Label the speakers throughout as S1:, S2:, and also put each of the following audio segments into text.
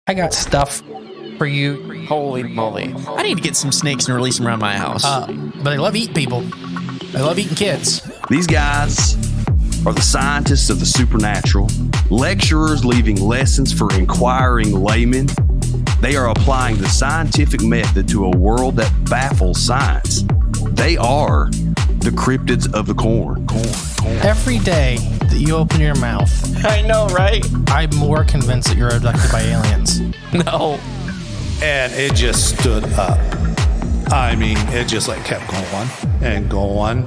S1: I got stuff for you.
S2: Holy moly. I need to get some snakes and release them around my house.
S1: But they love eating people. They love eating kids.
S3: These guys are the scientists of the supernatural, lecturers leaving lessons for inquiring laymen. They are applying the scientific method to a world that baffles science. They are the cryptids of the corn.
S1: Every day that you open your mouth,
S2: I know, right?
S1: I'm more convinced that you're abducted by aliens.
S2: No.
S4: And it just stood up. I mean, it just like kept going and going.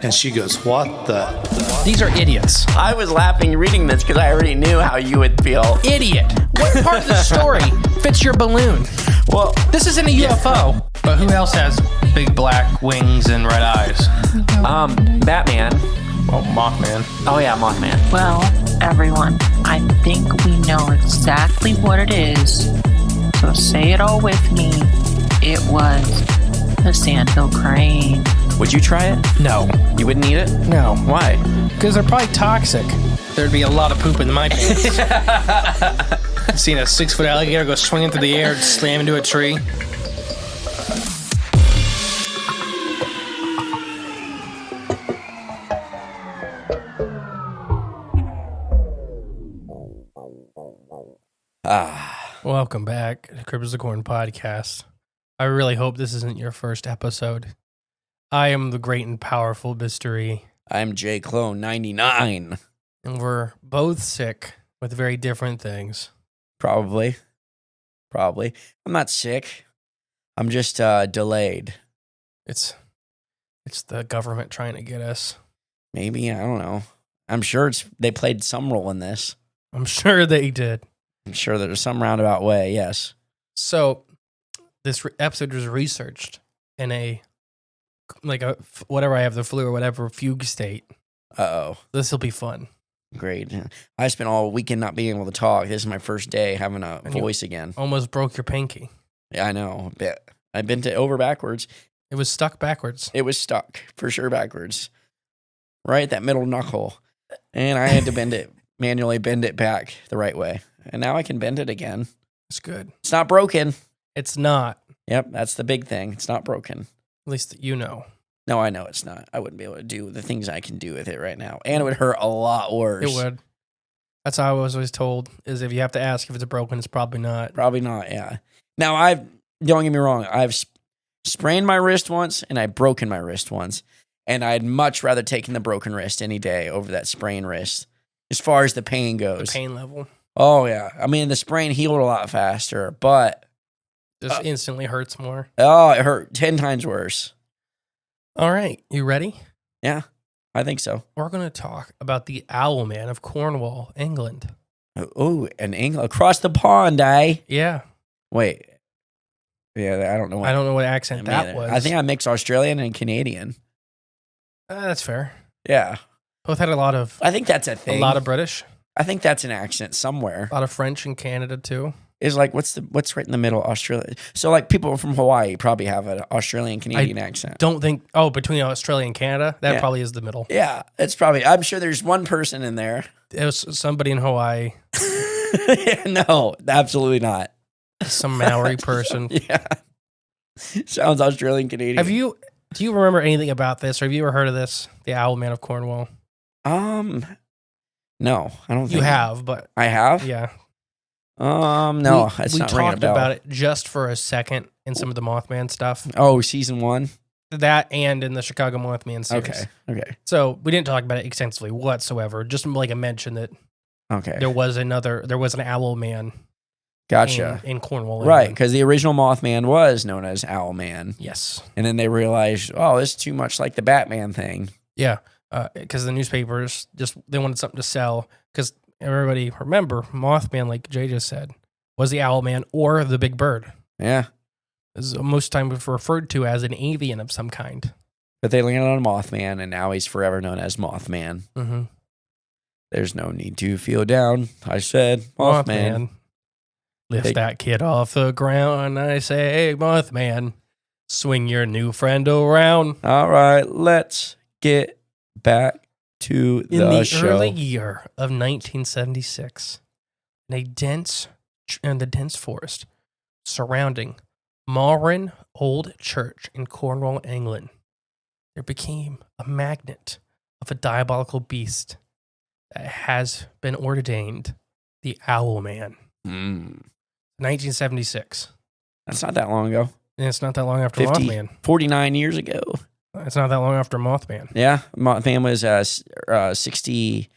S4: And she goes, what the?
S1: These are idiots.
S2: I was laughing reading this because I already knew how you would feel.
S1: Idiot. What part of the story fits your balloon?
S2: Well,
S1: This isn't a UFO. But who else has big black wings and red eyes?
S2: Batman.
S1: Well, Mothman.
S2: Oh yeah, Mothman.
S5: Well, everyone, I think we know exactly what it is. So say it all with me. It was the sandhill crane.
S2: Would you try it?
S1: No.
S2: You wouldn't eat it?
S1: No.
S2: Why?
S1: Because they're probably toxic. There'd be a lot of poop in my pants. Seen a 6-foot alligator go swinging through the air and slam into a tree. Welcome back to Cryptids of the Corn podcast. I really hope this isn't your first episode. I am the great and powerful Mystery,
S2: I'm J Clone 99.
S1: and we're both sick with very different things.
S2: Probably. I'm not sick. I'm just delayed.
S1: It's the government trying to get us.
S2: Maybe, I don't know. I'm sure they played some role in this.
S1: I'm sure they did.
S2: I'm sure there's some roundabout way, yes.
S1: So, this episode was researched in whatever I have, the flu or whatever, fugue state.
S2: Uh-oh.
S1: This will be fun.
S2: Great. I spent all weekend not being able to talk. This is my first day having a
S1: And you
S2: voice again.
S1: Almost broke your pinky.
S2: Yeah, I know. I bent it over backwards.
S1: It was stuck backwards.
S2: It was stuck, for sure, backwards. Right at that middle knuckle. And I had to manually bend it back the right way. And now I can bend it again.
S1: It's good.
S2: It's not broken.
S1: It's not.
S2: Yep, that's the big thing. It's not broken.
S1: At least that you know.
S2: No, I know it's not. I wouldn't be able to do the things I can do with it right now. And it would hurt a lot worse.
S1: It would. That's how I was always told, is if you have to ask if it's broken, it's probably not.
S2: Probably not, yeah. Now, don't get me wrong, I've sprained my wrist once and I've broken my wrist once. And I'd much rather taken the broken wrist any day over that sprained wrist as far as the pain goes.
S1: The pain level.
S2: Oh, yeah. I mean, the sprain healed a lot faster, but...
S1: Just instantly hurts more.
S2: Oh, it hurt 10 times worse.
S1: All right. You ready?
S2: Yeah, I think so.
S1: We're going to talk about the Owlman of Cornwall, England.
S2: Oh, and England. Across the pond, eh?
S1: Yeah.
S2: Wait. Yeah, I don't know.
S1: I don't know what accent that was.
S2: I think I mixed Australian and Canadian.
S1: That's fair.
S2: Yeah.
S1: Both had
S2: I think that's a thing.
S1: a lot of British,
S2: I think that's an accent somewhere.
S1: a lot of French in Canada too.
S2: Is like, what's right in the middle? Australia. So like people from Hawaii probably have an Australian Canadian accent.
S1: Don't think, between Australia and Canada, that probably is the middle.
S2: Yeah, it's probably, I'm sure there's one person in there.
S1: It was somebody in Hawaii,
S2: No, absolutely not.
S1: some Maori person.
S2: Yeah. Sounds Australian Canadian.
S1: Do you remember anything about this, or have you ever heard of this? The Owlman of Cornwall?
S2: No, I don't think
S1: You have, but
S2: I have?
S1: yeah.
S2: No, it's
S1: we
S2: not ringing a
S1: talked
S2: bell.
S1: about it just for a second in some of the Mothman stuff.
S2: Oh, season 1?
S1: That and in the Chicago Mothman series.
S2: Okay.
S1: So we didn't talk about it extensively whatsoever. Just like a mention that
S2: Okay.
S1: there was an Owlman
S2: Gotcha.
S1: in Cornwall.
S2: Right,
S1: England.
S2: because the original Mothman was known as Owlman.
S1: Yes.
S2: And then they realized, oh, this is too much like the Batman thing.
S1: Yeah. Because the newspapers they wanted something to sell. Because everybody remember Mothman, like Jay just said, was the Owlman or the Big Bird.
S2: Yeah.
S1: Is most times referred to as an avian of some kind.
S2: But they landed on Mothman, and now he's forever known as Mothman.
S1: Mm-hmm.
S2: There's no need to feel down. I said, Mothman.
S1: Lift that kid off the ground. I say, hey, Mothman, swing your new friend around.
S2: All right, let's get back to
S1: In the
S2: show.
S1: early year of 1976, in a dense and the dense forest surrounding Malvern Old Church in Cornwall, England, there became a magnet of a diabolical beast that has been ordained the Owlman. 1976.
S2: That's not that long ago.
S1: And it's not that long after Mothman.
S2: 49 years ago.
S1: It's not that long after Mothman.
S2: Yeah. Mothman was 60.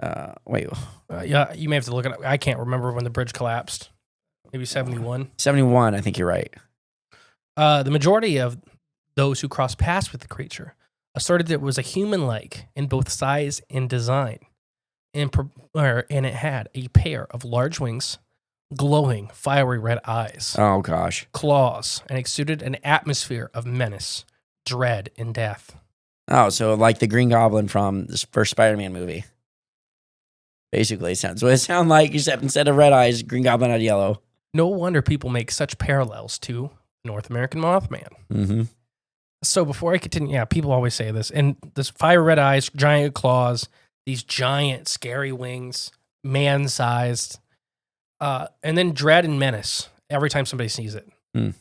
S1: Yeah, you may have to look it up. I can't remember when the bridge collapsed. Maybe 71.
S2: 71, I think you're right.
S1: The majority of those who crossed paths with the creature asserted that it was a human-like in both size and design. And it had a pair of large wings, glowing, fiery red eyes,
S2: Oh, gosh.
S1: claws, and exuded an atmosphere of menace, dread, and death.
S2: Oh, so like the Green Goblin from the first Spider-Man movie. Basically, it sounds what it sounds like, except instead of red eyes, Green Goblin had yellow.
S1: No wonder people make such parallels to North American Mothman.
S2: Mm-hmm.
S1: So before I continue, yeah, people always say this. And this fire red eyes, giant claws, these giant scary wings, man-sized, and then dread and menace every time somebody sees it.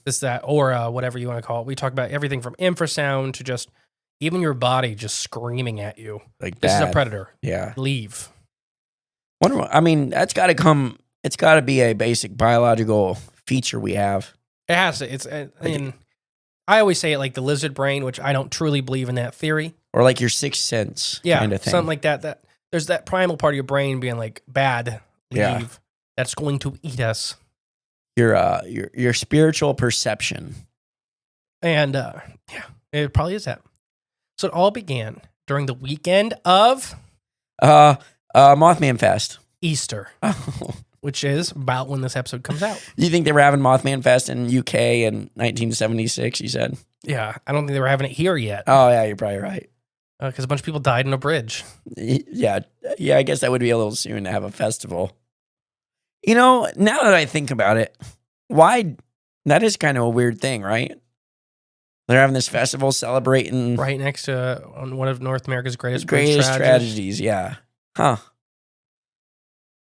S1: This, that, or whatever you want to call it. We talk about everything from infrasound to just even your body just screaming at you.
S2: Like
S1: This is a
S2: bad.
S1: predator.
S2: Yeah.
S1: Leave.
S2: That's got to come. It's got to be a basic biological feature we have.
S1: It has to. It's, and I always say it like the lizard brain, which I don't truly believe in that theory.
S2: Or like your sixth sense kind of thing.
S1: Something like that. That there's that primal part of your brain being like, bad, leave.
S2: Yeah.
S1: That's going to eat us.
S2: Your spiritual perception.
S1: And yeah, it probably is that. So it all began during the weekend of
S2: Mothman Fest.
S1: Easter,
S2: Oh.
S1: which is about when this episode comes out.
S2: You think they were having Mothman Fest in UK in 1976, you said?
S1: Yeah, I don't think they were having it here yet
S2: Oh, yeah, you're probably right.
S1: because a bunch of people died in a bridge.
S2: Yeah, I guess that would be a little soon to have a festival. You know, now that I think about it, why? That is kind of a weird thing, right? They're having this festival celebrating
S1: Right next to one of North America's greatest
S2: tragedies. Yeah. Huh.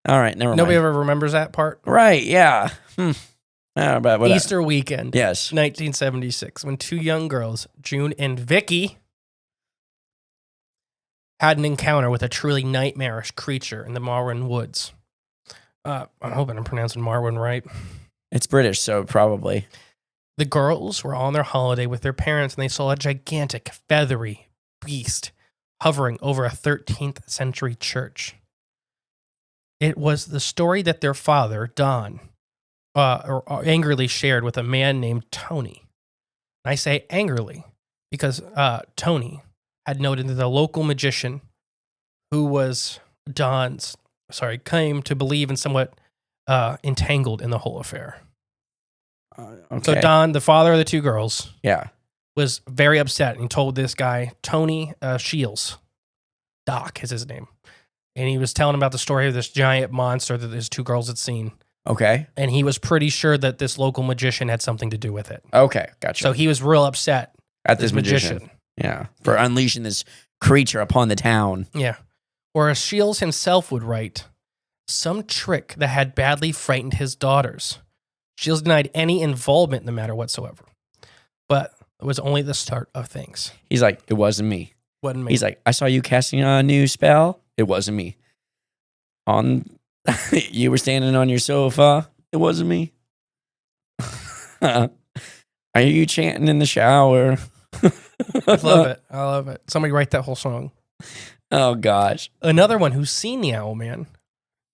S2: All right, never
S1: Nobody
S2: mind.
S1: ever remembers that part.
S2: Right, yeah. But whatever.
S1: Easter weekend,
S2: Yes.
S1: 1976, when two young girls, June and Vicky, had an encounter with a truly nightmarish creature in the Marwin Woods. I'm hoping I'm pronouncing Marwin right.
S2: It's British, so probably.
S1: The girls were on their holiday with their parents, and they saw a gigantic, feathery beast hovering over a 13th century church. It was the story that their father, Don, angrily shared with a man named Tony. And I say angrily because Tony had noted that the local magician who was came to believe in somewhat entangled in the whole affair.
S2: Okay.
S1: So Don, the father of the two girls,
S2: Yeah.
S1: was very upset and told this guy, Tony Shields, Doc is his name. And he was telling about the story of this giant monster that his two girls had seen.
S2: Okay.
S1: And he was pretty sure that this local magician had something to do with it.
S2: Okay. Gotcha.
S1: So he was real upset
S2: at this magician. Yeah. For unleashing this creature upon the town.
S1: Yeah. Or as Shields himself would write, some trick that had badly frightened his daughters. Shields denied any involvement in the matter whatsoever. But it was only the start of things.
S2: He's like, it wasn't me.
S1: Wasn't me.
S2: He's like, I saw you casting a new spell. It wasn't me. You were standing on your sofa. It wasn't me. Are you chanting in the shower?
S1: I love it. I love it. Somebody write that whole song.
S2: Oh, gosh.
S1: Another one who's seen the Owlman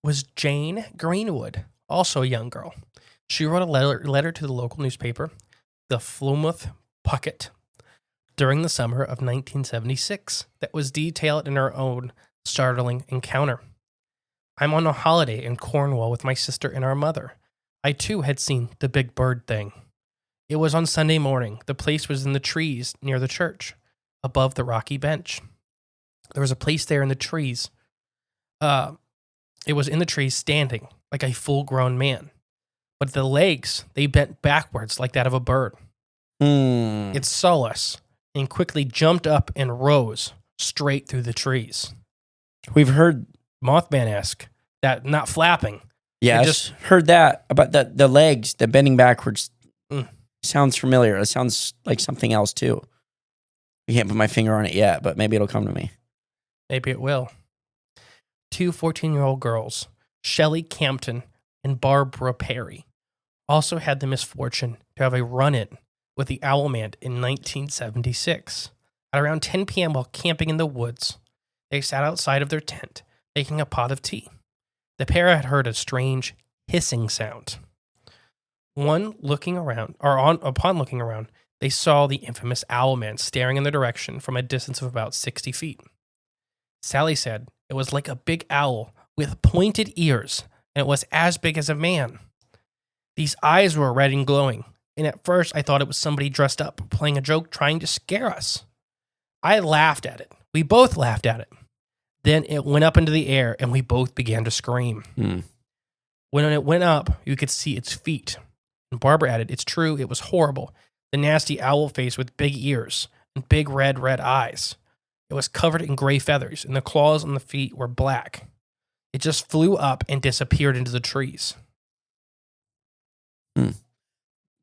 S1: was Jane Greenwood, also a young girl. She wrote a letter to the local newspaper, the Plymouth Pocket, during the summer of 1976 that was detailed in her own startling encounter. I'm on a holiday in Cornwall with my sister and our mother. I too had seen the big bird thing. It was on Sunday morning. The place was in the trees near the church, above the rocky bench. There was a place there in the trees. It was in the trees standing like a full-grown man. But the legs, they bent backwards like that of a bird. It saw us and quickly jumped up and rose straight through the trees.
S2: We've heard
S1: Mothman-esque, that not flapping,
S2: Yeah,
S1: just-
S2: heard that about the legs, the bending backwards.
S1: Mm.
S2: Sounds familiar. It sounds like something else too. I can't put my finger on it yet, but maybe it'll come to me.
S1: Maybe it will. 2 14-year-old girls, Shelley Campton and Barbara Perry, also had the misfortune to have a run-in with the Owlman in 1976. At around 10 p.m. while camping in the woods, they sat outside of their tent, taking a pot of tea. The pair had heard a strange hissing sound. Upon looking around, they saw the infamous Owlman staring in their direction from a distance of about 60 feet. Sally said it was like a big owl with pointed ears, and it was as big as a man. These eyes were red and glowing, and at first I thought it was somebody dressed up, playing a joke, trying to scare us. I laughed at it. We both laughed at it. Then it went up into the air, and we both began to scream. When it went up, you could see its feet. And Barbara added, "It's true, it was horrible. The nasty owl face with big ears and big red eyes. It was covered in gray feathers, and the claws on the feet were black. It just flew up and disappeared into the trees."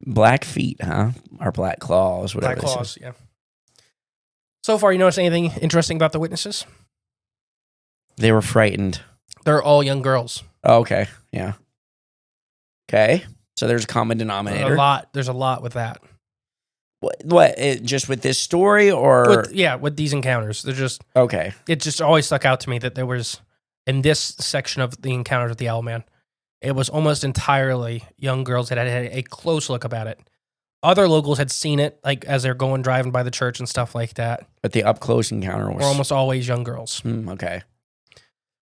S2: Black feet, huh? Or black claws, whatever.
S1: Black claws, yeah. So far, you notice anything interesting about the witnesses?
S2: They were frightened.
S1: They're all young girls.
S2: Oh, okay, yeah. Okay, so there's a common denominator.
S1: There's a lot with that.
S2: Just with this story, or
S1: with these encounters, they're just
S2: okay.
S1: It just always stuck out to me that there was, in this section of the encounters with the Owlman, it was almost entirely young girls that had a close look about it. Other locals had seen it, like as they're driving by the church and stuff like that.
S2: But the up close encounter was
S1: were almost always young girls.
S2: Okay.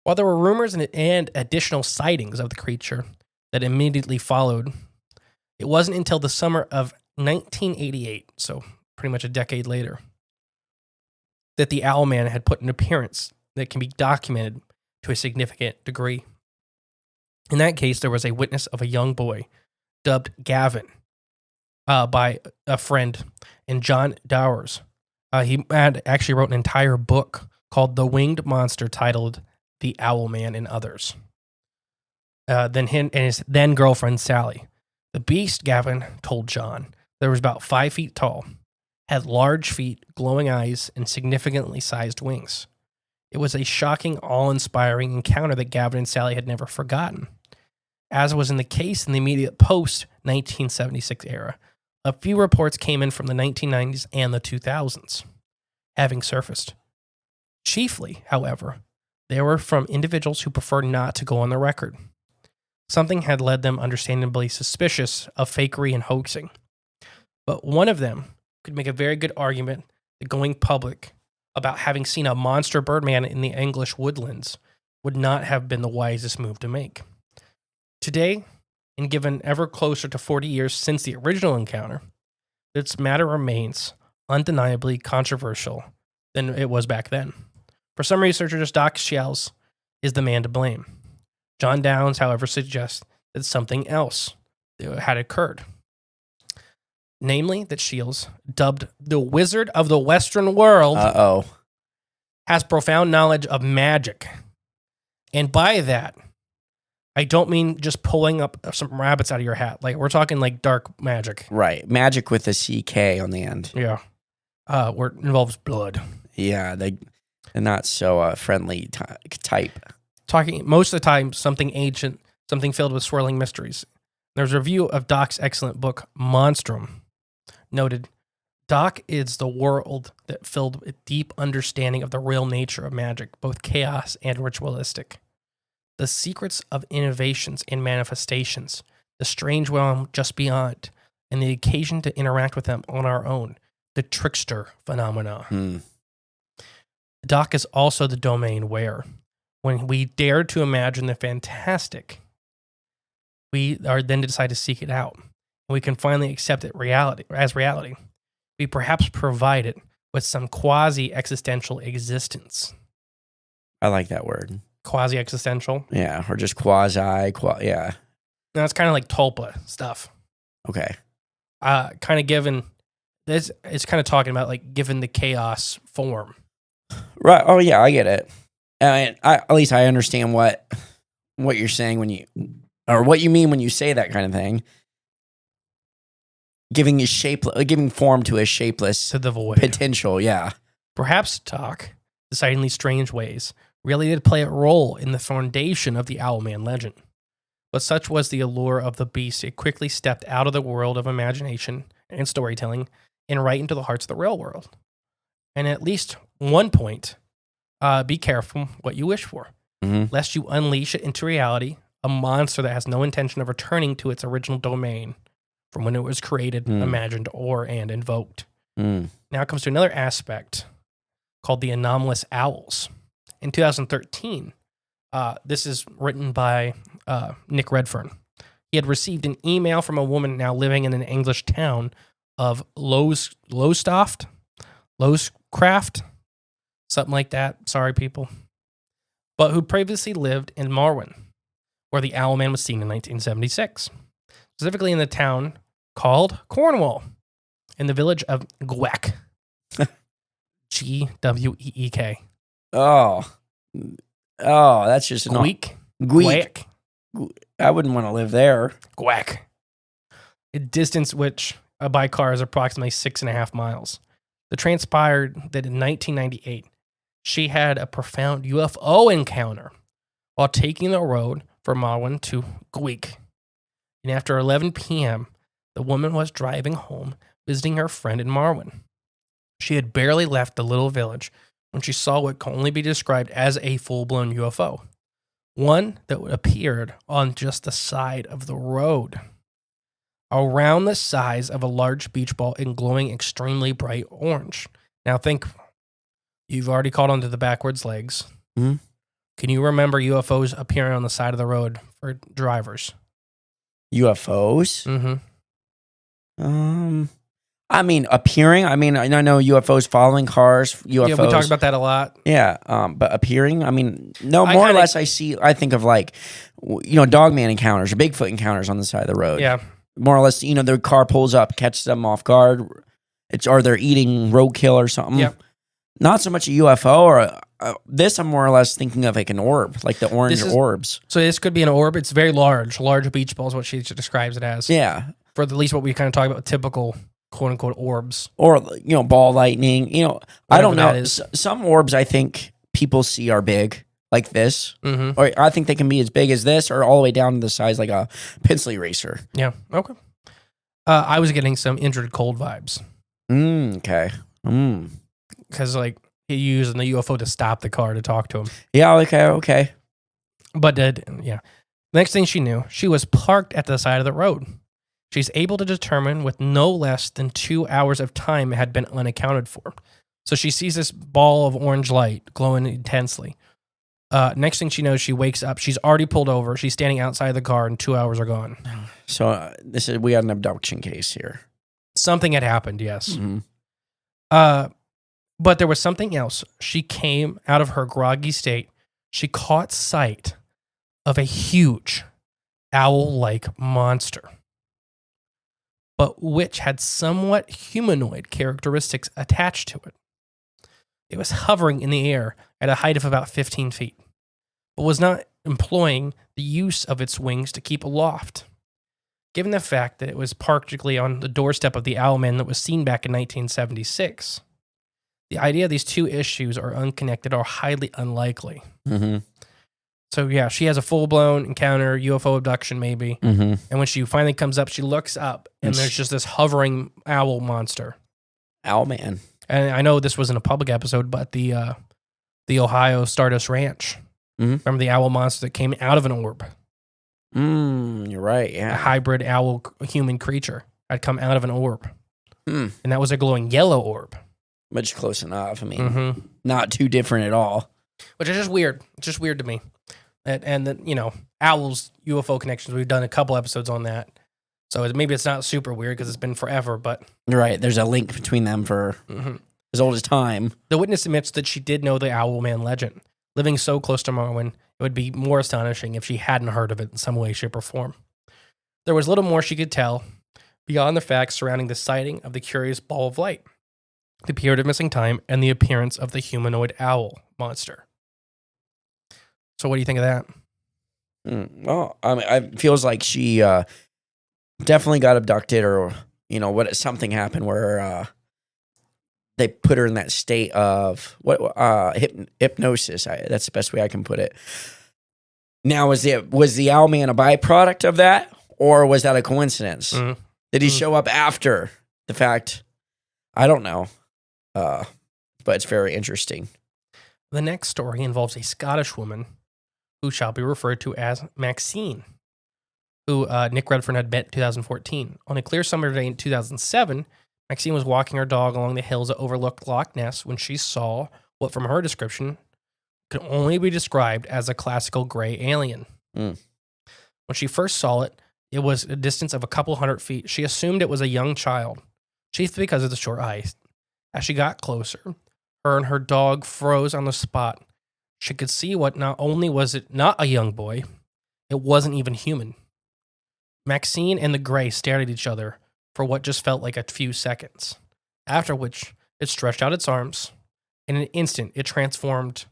S1: While there were rumors and additional sightings of the creature that immediately followed, it wasn't until the summer of 1988, so pretty much a decade later, that the Owlman had put an appearance that can be documented to a significant degree. In that case, there was a witness of a young boy dubbed Gavin by a friend, and John Dowers. He had actually wrote an entire book called The Winged Monster, titled The Owlman and Others. Then him and his then girlfriend Sally. The beast, Gavin told John, that was about 5 feet tall, had large feet, glowing eyes, and significantly sized wings. It was a shocking, awe-inspiring encounter that Gavin and Sally had never forgotten. As was in the case in the immediate post-1976 era, a few reports came in from the 1990s and the 2000s, having surfaced. Chiefly, however, they were from individuals who prefer not to go on the record. Something had led them understandably suspicious of fakery and hoaxing. But one of them could make a very good argument that going public about having seen a monster birdman in the English woodlands would not have been the wisest move to make. Today, and given ever closer to 40 years since the original encounter, this matter remains undeniably controversial than it was back then. For some researchers, Doc Shields is the man to blame. John Downs, however, suggests that something else had occurred. Namely, that Shields, dubbed the Wizard of the Western World, has profound knowledge of magic. And by that, I don't mean just pulling up some rabbits out of your hat. Like, we're talking like dark magic.
S2: Right. Magic with a CK on the end.
S1: Yeah. Where it involves blood.
S2: Yeah, they're not so friendly type.
S1: Talking most of the time, something ancient, something filled with swirling mysteries. There's a review of Doc's excellent book, Monstrum. Noted, Doc is the world that filled with deep understanding of the real nature of magic, both chaos and ritualistic. The secrets of innovations and manifestations, the strange realm just beyond, and the occasion to interact with them on our own, the trickster phenomena. Doc is also the domain where, when we dare to imagine the fantastic, we are then to decide to seek it out. We can finally accept it as reality. We perhaps provide it with some quasi-existential existence.
S2: I like that word.
S1: Quasi-existential?
S2: Yeah, or just yeah.
S1: No, it's kind of like tulpa stuff.
S2: Okay.
S1: Kind of given, this, it's kind of talking about like given the chaos form.
S2: Right. Oh, yeah, I get it. At least I understand what you're saying when or what you mean when you say that kind of thing. Giving form to a shapeless
S1: To the void.
S2: potential, yeah.
S1: Perhaps talk, decidedly strange ways, really did play a role in the foundation of the Owlman legend. But such was the allure of the beast, it quickly stepped out of the world of imagination and storytelling and right into the hearts of the real world. And at least one point, be careful what you wish for, lest you unleash it into reality, a monster that has no intention of returning to its original domain from when it was created, imagined, and invoked. Now it comes to another aspect called the anomalous owls. In 2013, this is written by Nick Redfern. He had received an email from a woman now living in an English town of Lowestoft, something like that. Sorry, people. But who previously lived in Marwyn, where the Owlman was seen in 1976. Specifically in the town called Cornwall, in the village of Gweck. Gweek.
S2: Oh, that's just
S1: Gweek.
S2: Gweek. I wouldn't want to live there.
S1: Gweck. A distance which by car is approximately 6.5 miles. It transpired that in 1998, she had a profound UFO encounter while taking the road from Marwyn to Gweek. And after 11 p.m., the woman was driving home, visiting her friend in Marwyn. She had barely left the little village when she saw what can only be described as a full-blown UFO. One that appeared on just the side of the road, around the size of a large beach ball and glowing extremely bright orange. Now think, you've already caught onto the backwards legs.
S2: Mm-hmm.
S1: Can you remember UFOs appearing on the side of the road for drivers?
S2: UFOs?
S1: Mm-hmm.
S2: I mean, appearing. I mean, I know UFOs following cars. UFOs.
S1: Yeah, we talked about that a lot.
S2: Yeah, but appearing. I mean, no. More or less, I think of like, Dogman encounters or Bigfoot encounters on the side of the road.
S1: Yeah.
S2: More or less, their car pulls up, catches them off guard. Or they're eating roadkill or something.
S1: Yeah.
S2: Not so much a UFO or this. I'm more or less thinking of like an orb, like the orange orbs.
S1: So this could be an orb. It's very large beach ball is what she describes it as.
S2: Yeah.
S1: For at least what we kind of talk about, typical quote unquote orbs.
S2: Or, ball lightning. I don't know. Some orbs I think people see are big, like this.
S1: Mm-hmm.
S2: Or I think they can be as big as this or all the way down to the size like a pencil eraser.
S1: Yeah. Okay. I was getting some Injured Cold vibes.
S2: Okay.
S1: Because, he used the UFO to stop the car to talk to him.
S2: Yeah, okay.
S1: But, next thing she knew, she was parked at the side of the road. She's able to determine with no less than 2 hours of time had been unaccounted for. So she sees this ball of orange light glowing intensely. Next thing she knows, she wakes up. She's already pulled over. She's standing outside the car, and 2 hours are gone.
S2: So we had an abduction case here.
S1: Something had happened, yes.
S2: Mm-hmm.
S1: But there was something else. She came out of her groggy state. She caught sight of a huge owl-like monster, but which had somewhat humanoid characteristics attached to it. It was hovering in the air at a height of about 15 feet, but was not employing the use of its wings to keep aloft. Given the fact that it was practically on the doorstep of the Owlman that was seen back in 1976, the idea these two issues are unconnected are highly unlikely.
S2: Mm-hmm.
S1: So yeah, she has a full-blown encounter, UFO abduction maybe, and when she finally comes up, she looks up, and there's just this hovering owl monster.
S2: Owlman.
S1: And I know this wasn't a public episode, but the Ohio Stardust Ranch.
S2: Mm-hmm.
S1: Remember the owl monster that came out of an orb?
S2: You're right, yeah.
S1: A hybrid owl-human creature had come out of an orb.
S2: And
S1: that was a glowing yellow orb.
S2: Which close enough. I mean, not too different at all.
S1: Which is just weird. It's just weird to me. And owls, UFO connections, we've done a couple episodes on that. So maybe it's not super weird because it's been forever, but...
S2: You're right. There's a link between them for as old as time.
S1: The witness admits that she did know the Owlman legend. Living so close to Marwyn, it would be more astonishing if she hadn't heard of it in some way, shape, or form. There was little more she could tell beyond the facts surrounding the sighting of the curious ball of light, the period of missing time, and the appearance of the humanoid owl monster. So what do you think of that?
S2: Well, I mean, it feels like she definitely got abducted, or something happened where they put her in that state of hypnosis. That's the best way I can put it. Now, was the Owlman a byproduct of that, or was that a coincidence?
S1: Mm.
S2: Did he show up after the fact? I don't know, but it's very interesting.
S1: The next story involves a Scottish woman who shall be referred to as Maxine, who Nick Redfern had met in 2014. On a clear summer day in 2007, Maxine was walking her dog along the hills that overlooked Loch Ness when she saw what, from her description, could only be described as a classical gray alien.
S2: Mm.
S1: When she first saw it, it was a distance of a couple 100 feet. She assumed it was a young child, chiefly because of the short eyes. As she got closer, her and her dog froze on the spot. She could see what not only was it not a young boy, it wasn't even human. Maxine and the gray stared at each other for what just felt like a few seconds, after which it stretched out its arms. In an instant, it transformed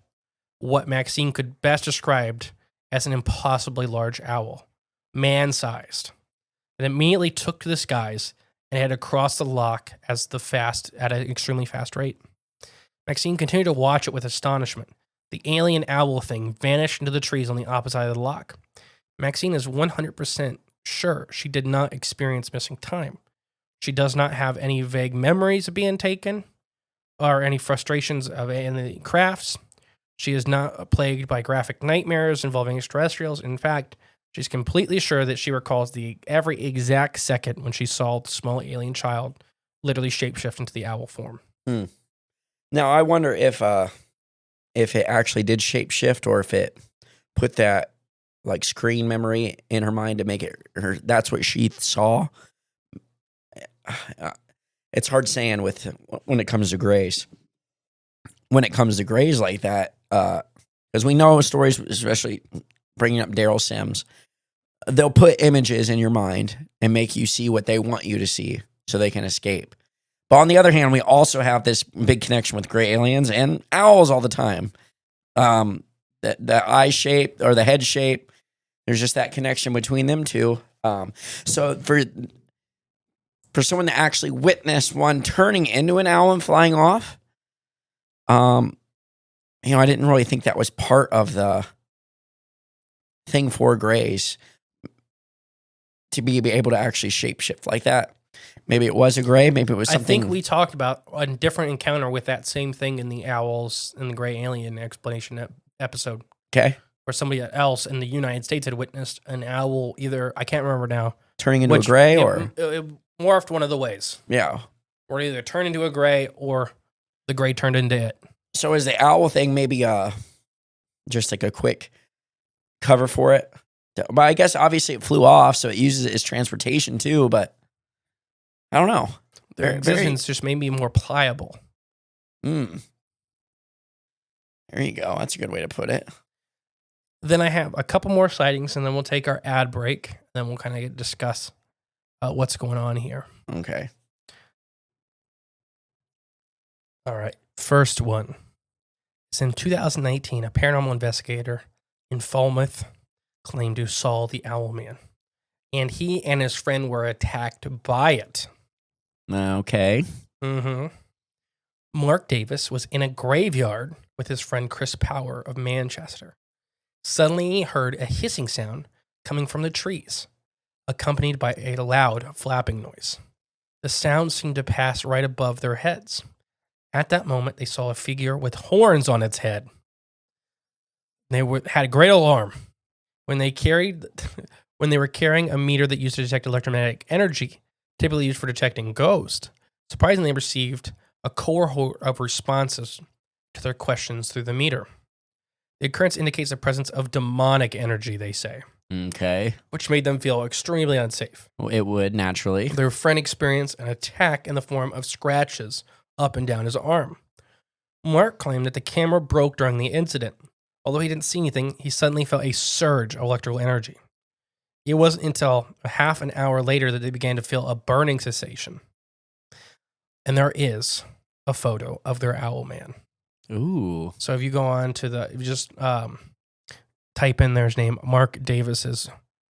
S1: what Maxine could best describe as an impossibly large owl, man-sized. It immediately took to the skies and headed across the loch at an extremely fast rate. Maxine continued to watch it with astonishment. The alien owl thing vanished into the trees on the opposite side of the loch. Maxine is 100% sure she did not experience missing time. She does not have any vague memories of being taken or any frustrations of any crafts. She is not plagued by graphic nightmares involving extraterrestrials. In fact, she's completely sure that she recalls every exact second when she saw the small alien child literally shapeshift into the owl form.
S2: Now, I wonder if it actually did shapeshift, or if it put that like screen memory in her mind to make it her. That's what she saw. It's hard saying when it comes to grays. When it comes to grays like that, because we know stories, especially bringing up Daryl Sims, they'll put images in your mind and make you see what they want you to see so they can escape. But on the other hand, we also have this big connection with gray aliens and owls all the time. The eye shape or the head shape, there's just that connection between them two. So for someone to actually witness one turning into an owl and flying off, I didn't really think that was part of the thing for grays to be able to actually shapeshift like that. Maybe it was a gray. Maybe it was something.
S1: I think we talked about a different encounter with that same thing in the owls and the gray alien explanation episode.
S2: Okay.
S1: Where somebody else in the United States had witnessed an owl either, I can't remember now.
S2: Turning into a gray
S1: it morphed one of the ways.
S2: Yeah.
S1: Or either turned into a gray or the gray turned into it.
S2: So is the owl thing maybe just like a quick cover for it? But I guess obviously it flew off, so it uses it as transportation too, but I don't know.
S1: Their existence just made me more pliable.
S2: There you go. That's a good way to put it.
S1: Then I have a couple more sightings, and then we'll take our ad break. Then we'll kind of discuss what's going on here.
S2: Okay.
S1: All right. First one. It's in 2019. A paranormal investigator in Falmouth claimed to saw the Owlman, and he and his friend were attacked by it.
S2: Okay.
S1: Mark Davis was in a graveyard with his friend Chris Power of Manchester. Suddenly, he heard a hissing sound coming from the trees, accompanied by a loud flapping noise. The sound seemed to pass right above their heads. At that moment, they saw a figure with horns on its head. They had a great alarm. When they were carrying a meter that used to detect electromagnetic energy, typically used for detecting ghosts, surprisingly they received a cohort of responses to their questions through the meter. The occurrence indicates the presence of demonic energy, they say.
S2: Okay.
S1: Which made them feel extremely unsafe.
S2: Well, it would, naturally.
S1: Their friend experienced an attack in the form of scratches up and down his arm. Mark claimed that the camera broke during the incident. Although he didn't see anything, he suddenly felt a surge of electrical energy. It wasn't until a half an hour later that they began to feel a burning sensation. And there is a photo of their Owlman.
S2: Ooh.
S1: So if you go on to type in their name, Mark Davis's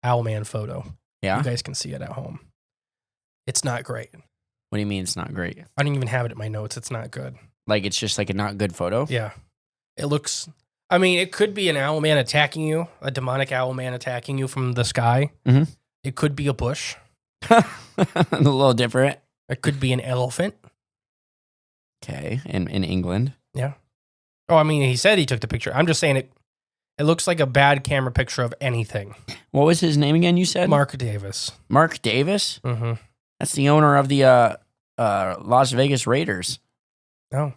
S1: Owlman photo.
S2: Yeah.
S1: You guys can see it at home. It's not great.
S2: What do you mean it's not great?
S1: I don't even have it in my notes. It's not good.
S2: Like it's just like a not good photo?
S1: Yeah. It looks, I mean, it could be an owlman attacking you, a demonic owlman attacking you from the sky.
S2: Mhm.
S1: It could be a bush.
S2: A little different.
S1: It could be an elephant.
S2: Okay. In England.
S1: Yeah. Oh, I mean, he said he took the picture. I'm just saying it looks like a bad camera picture of anything.
S2: What was his name again, you said?
S1: Mark Davis.
S2: Mark Davis?
S1: Mm-hmm.
S2: That's the owner of the Las Vegas Raiders.
S1: Oh.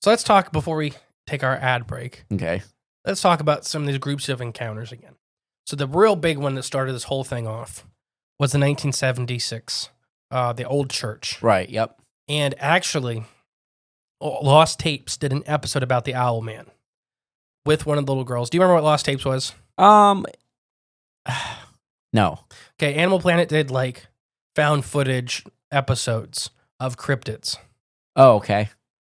S1: So let's talk before we take our ad break.
S2: Okay.
S1: Let's talk about some of these groups of encounters again. So the real big one that started this whole thing off was the 1976, the old church.
S2: Right, yep.
S1: And actually, Lost Tapes did an episode about the Owlman with one of the little girls. Do you remember what Lost Tapes was?
S2: No.
S1: Okay, Animal Planet did like found footage episodes of cryptids.
S2: Oh, okay.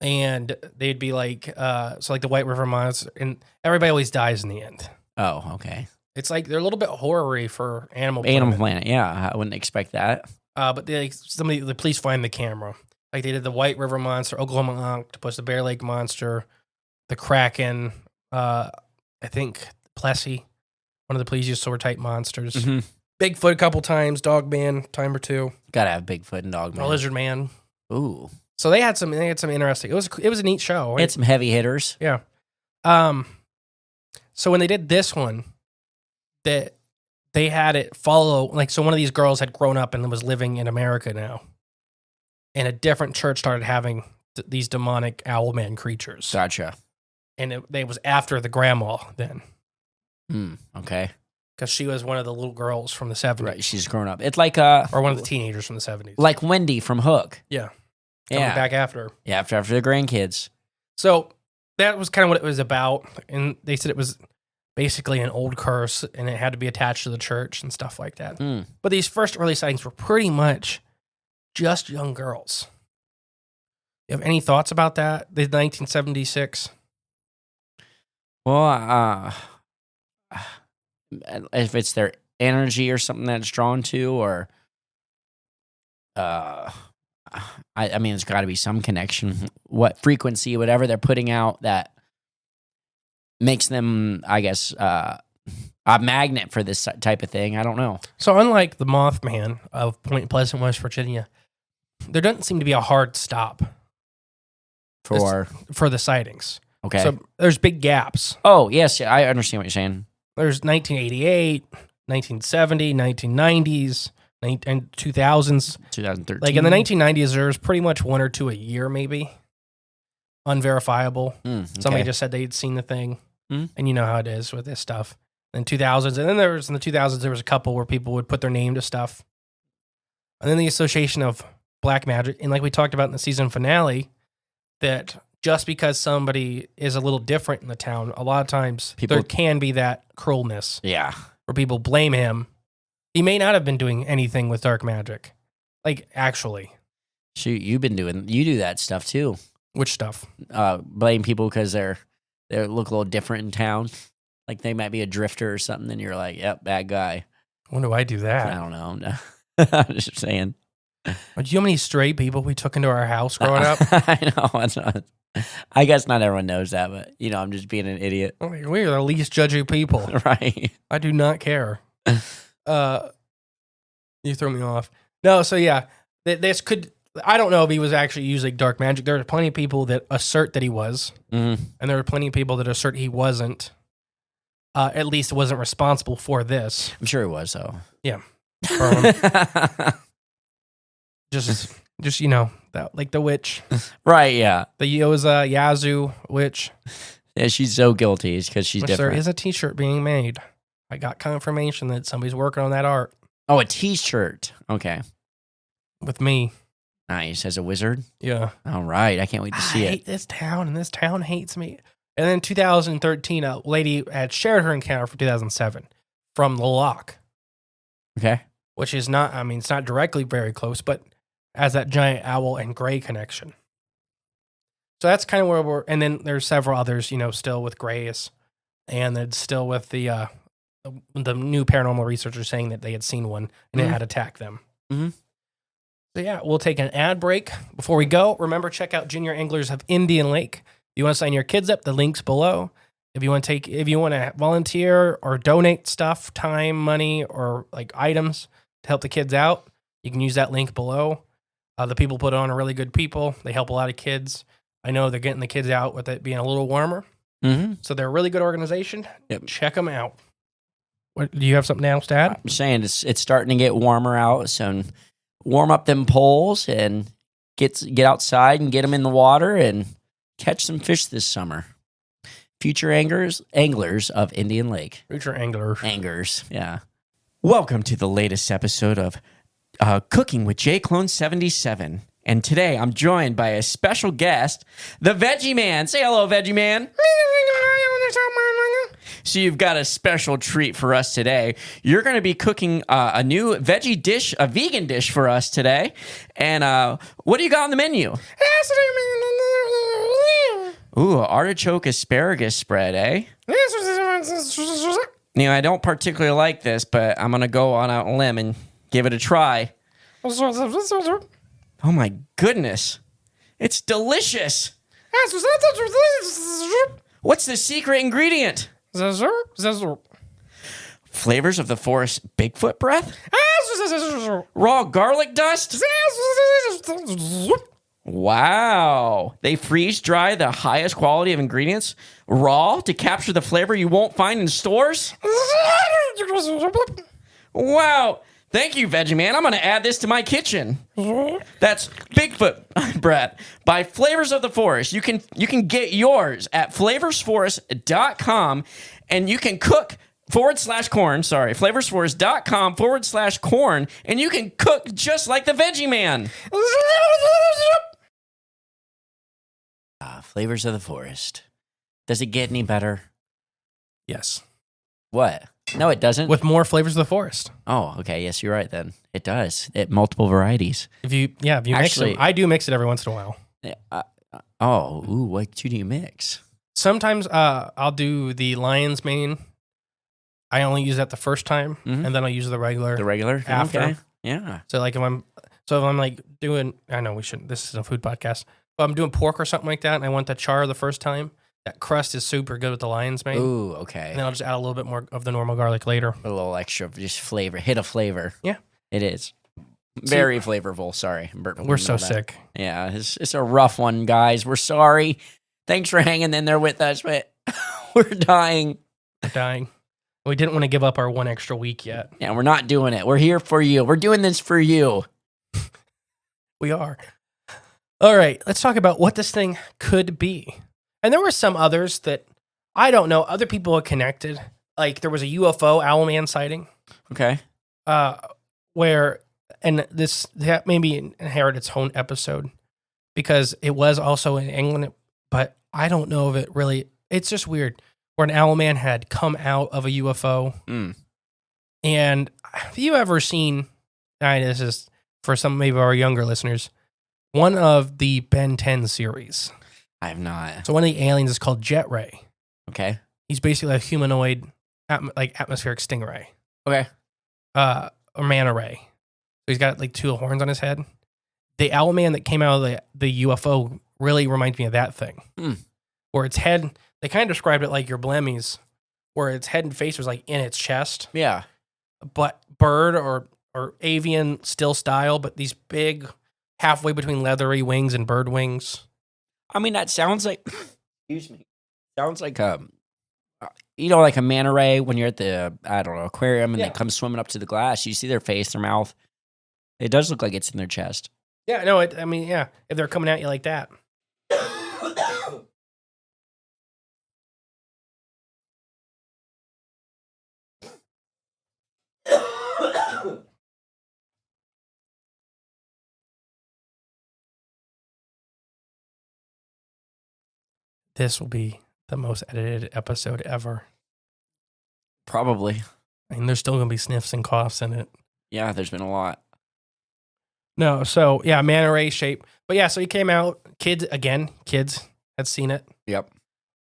S1: And they'd be like, so like the White River Monster, and everybody always dies in the end.
S2: Oh, okay.
S1: It's like they're a little bit horror-y for Animal Planet.
S2: Animal Planet, yeah. I wouldn't expect that.
S1: But they, the police find the camera. Like they did the White River Monster, Oklahoma Octopus, the Bear Lake Monster, the Kraken, I think Plessy, one of the Plesiosaur sword-type monsters.
S2: Mm-hmm.
S1: Bigfoot a couple times, Dogman time or two.
S2: Gotta have Bigfoot and Dogman.
S1: Lizard Man.
S2: Ooh.
S1: So they had some interesting. It was a neat show.
S2: Right? Had some heavy hitters.
S1: Yeah. So when they did this one, that they had it follow, like, so one of these girls had grown up and was living in America now, and a different church started having these demonic owlman creatures.
S2: Gotcha.
S1: And it was after the grandma then,
S2: Okay.
S1: because she was one of the little girls from the 70s.
S2: Right, she's grown up. It's like
S1: Or one of the teenagers from the 70s.
S2: like Wendy from Hook.
S1: Yeah. Coming back after her.
S2: Yeah, after the grandkids.
S1: So that was kind of what it was about. And they said it was basically an old curse and it had to be attached to the church and stuff like that. But these first early sightings were pretty much just young girls. You have any thoughts about that? The 1976?
S2: Well, if it's their energy or something that's drawn to, or I mean, there's got to be some connection. What frequency, whatever they're putting out, that makes them, I guess, a magnet for this type of thing. I don't know.
S1: So unlike the Mothman of Point Pleasant, West Virginia, there doesn't seem to be a hard stop
S2: For
S1: the sightings.
S2: okay.
S1: So there's big gaps.
S2: Oh yes, yeah, I understand what you're saying.
S1: There's 1988, 1970, 1990s, and 2000s.
S2: 2013.
S1: Like in the 1990s, there was pretty much one or two a year, maybe. Unverifiable.
S2: Okay.
S1: Somebody just said they'd seen the thing.
S2: Mm.
S1: And you know how it is with this stuff. In 2000s, and then there was in the 2000s, there was a couple where people would put their name to stuff. And then the association of black magic. And like we talked about in the season finale, that just because somebody is a little different in the town, a lot of times there can be that cruelness.
S2: Yeah.
S1: Where people blame him. He may not have been doing anything with dark magic. Like, actually.
S2: Shoot, you do that stuff too.
S1: Which stuff?
S2: Blame people because they look a little different in town. Like they might be a drifter or something, and you're like, yep, bad guy.
S1: When do I do that?
S2: I don't know. I'm just saying.
S1: Do you know how many stray people we took into our house growing up?
S2: I know. I guess not everyone knows that, but, I'm just being an idiot.
S1: We are the least judgy people.
S2: Right.
S1: I do not care. You threw me off. No, so yeah, this could... I don't know if he was actually using dark magic. There are plenty of people that assert that he was, and there are plenty of people that assert he wasn't. At least wasn't responsible for this.
S2: I'm sure he was, though.
S1: Yeah. Just that, like the witch.
S2: Right, yeah.
S1: The Yoza Yazoo witch.
S2: Yeah, she's so guilty because she's different.
S1: There is a t-shirt being made. I got confirmation that somebody's working on that art.
S2: Oh, a t-shirt. Okay.
S1: With me.
S2: Nice. As a wizard?
S1: Yeah.
S2: All right. I can't wait to see it.
S1: I hate this town, and this town hates me. And then in 2013, a lady had shared her encounter from 2007 from the Loch.
S2: Okay.
S1: Which is not, it's not directly very close, but has that giant owl and gray connection. So that's kind of where and then there's several others, still with grays. and it's still with the new paranormal researchers saying that they had seen one and it had attacked them.
S2: Mm-hmm.
S1: So yeah, we'll take an ad break. Before we go, remember, check out Junior Anglers of Indian Lake. If you want to sign your kids up, the link's below. If you want to volunteer or donate stuff, time, money, or like items to help the kids out, you can use that link below. The people put on are really good people. They help a lot of kids. I know they're getting the kids out with it being a little warmer.
S2: Mm-hmm.
S1: So they're a really good organization.
S2: Yep.
S1: Check them out. What, do you have something else to add?
S2: I'm saying it's starting to get warmer out, so warm up them poles and get outside and get them in the water and catch some fish this summer. Future anglers of Indian Lake.
S1: Future anglers.
S2: Anglers, yeah. Welcome to the latest episode of Cooking with J Clone 77. And today I'm joined by a special guest, the Veggie Man. Say hello, Veggie Man. So you've got a special treat for us today. You're going to be cooking a new veggie dish, a vegan dish for us today. And what do you got on the menu? Ooh, artichoke asparagus spread, eh? I don't particularly like this, but I'm going to go on out on a limb and give it a try. Oh my goodness. It's delicious. What's the secret ingredient? Flavors of the forest Bigfoot breath? Raw garlic dust? Wow. They freeze dry the highest quality of ingredients raw to capture the flavor you won't find in stores? Wow. Thank you, Veggie Man. I'm going to add this to my kitchen. That's Bigfoot breath by Flavors of the Forest. You can get yours at flavorsforest.com and you can cook /corn. Sorry, flavorsforest.com /corn, and you can cook just like the Veggie Man. Flavors of the Forest. Does it get any better?
S1: Yes.
S2: What? No, it doesn't.
S1: With more flavors of the forest.
S2: Oh, okay. Yes, you're right then. It does. Multiple varieties.
S1: If you mix them. I do mix it every once in a while.
S2: What do you mix?
S1: Sometimes I'll do the lion's mane. I only use that the first time, and then I'll use the regular.
S2: The regular?
S1: After.
S2: Okay. Yeah.
S1: So like if I'm like doing, I know we shouldn't, this is a food podcast, but I'm doing pork or something like that, and I want the char the first time, that crust is super good with the lion's mane.
S2: Ooh, okay.
S1: And then I'll just add a little bit more of the normal garlic later.
S2: A little extra, just flavor. Hit a flavor.
S1: Yeah.
S2: It is. Very flavorful. Sorry.
S1: We're so sick.
S2: Yeah, it's a rough one, guys. We're sorry. Thanks for hanging in there with us, but we're dying.
S1: We're dying. We didn't want to give up our one extra week yet.
S2: Yeah, we're not doing it. We're here for you. We're doing this for you.
S1: We are. All right, let's talk about what this thing could be. And there were some others that I don't know. Other people are connected. Like there was a UFO Owlman sighting.
S2: Okay.
S1: Where, and that maybe inherit its own episode because it was also in England, but I don't know if it really, it's just weird where an Owlman had come out of a UFO. And have you ever seen, this is for some maybe our younger listeners, one of the Ben 10 series?
S2: I have not.
S1: So one of the aliens is called Jet Ray.
S2: Okay.
S1: He's basically a humanoid, like atmospheric stingray.
S2: Okay.
S1: Or manta ray. So he's got like two horns on his head. The Owlman that came out of the UFO really reminds me of that thing. Where its head, they kind of described it like your blemmies, where its head and face was like in its chest.
S2: Yeah.
S1: But bird or avian still style, but these big, halfway between leathery wings and bird wings.
S2: I mean, that sounds like, excuse me, sounds like like a manta ray when you're at the, aquarium and they come swimming up to the glass. You see their face, their mouth. It does look like it's in their chest.
S1: Yeah, no, if they're coming at you like that. This will be the most edited episode ever.
S2: Probably.
S1: I mean, there's still going to be sniffs and coughs in it.
S2: Yeah, there's been a lot.
S1: No, so, yeah, manta ray shape. But, yeah, so he came out. Kids had seen it.
S2: Yep.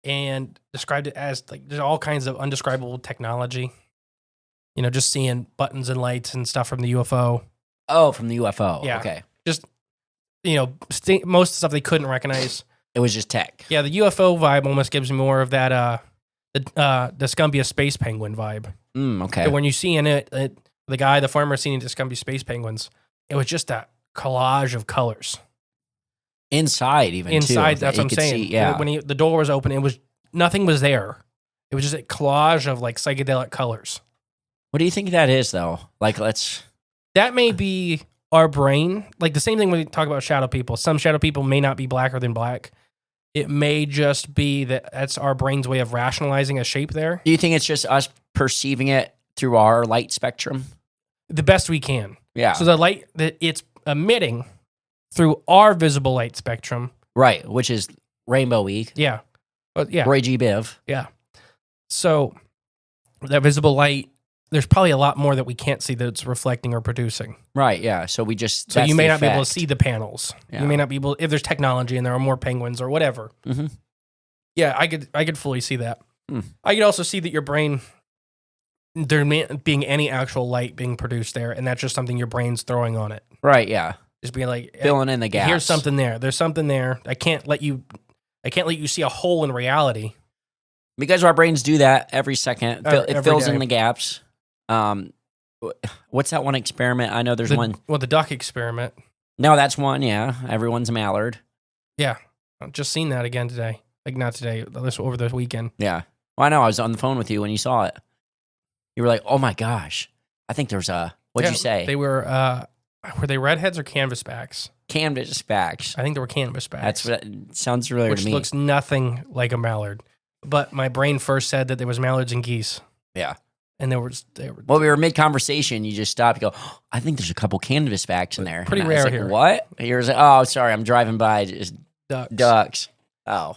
S1: and described it as like there's all kinds of undescribable technology. You know, just seeing buttons and lights and stuff from the UFO.
S2: Oh, from the UFO.
S1: Yeah.
S2: Okay.
S1: Just, you know, most of the stuff they couldn't recognize.
S2: It was just tech.
S1: Yeah, the UFO vibe almost gives me more of that the Scumbia space penguin vibe.
S2: Okay.
S1: So when you see in it, the farmer seeing the Scumbia space penguins, it was just that collage of colors.
S2: Inside, even
S1: Inside,
S2: too,
S1: that's what I'm saying.
S2: Yeah.
S1: When the door was open, nothing was there. It was just a collage of like psychedelic colors.
S2: What do you think that is, though? Like,
S1: That may be our brain. Like the same thing when we talk about shadow people. Some shadow people may not be blacker than black. It may just be that's our brain's way of rationalizing a shape there.
S2: Do you think it's just us perceiving it through our light spectrum?
S1: The best we can.
S2: Yeah.
S1: So the light that it's emitting through our visible light spectrum.
S2: Right, which is rainbowy.
S1: Yeah. But yeah.
S2: Roy G. Biv.
S1: Yeah. So that visible light, there's probably a lot more that we can't see that it's reflecting or producing.
S2: Right, yeah. So
S1: So you may not be able to see the panels.
S2: Yeah.
S1: You may not be able, if there's technology and there are more penguins or whatever.
S2: Mm-hmm.
S1: Yeah, I could fully see that. I could also see that your brain, there being any actual light being produced there, and that's just something your brain's throwing on it.
S2: Right, yeah.
S1: Just being like
S2: Filling in the gaps.
S1: Here's something there. There's something there. I can't let you see a hole in reality.
S2: Because our brains do that every second. It
S1: Every
S2: fills
S1: day.
S2: in the gaps. What's that one experiment? I know there's one.
S1: Well, the duck experiment.
S2: No, that's one, yeah. Everyone's a mallard.
S1: Yeah. I've just seen that again today. Like not today, over the weekend.
S2: Yeah. Well, I know. I was on the phone with you when you saw it. You were like, oh my gosh. I think there's what'd you say?
S1: They were they redheads or canvasbacks?
S2: Canvasbacks.
S1: I think they were canvasbacks.
S2: That's what sounds familiar
S1: which
S2: to me.
S1: looks nothing like a mallard. But my brain first said that there was mallards and geese.
S2: Yeah.
S1: And they were
S2: Well, we were mid-conversation. You just stopped. You go, oh, I think there's a couple canvasbacks in there.
S1: Pretty
S2: And I was
S1: rare
S2: like,
S1: here.
S2: What? You were like, oh, sorry. I'm driving by. Just ducks. Oh.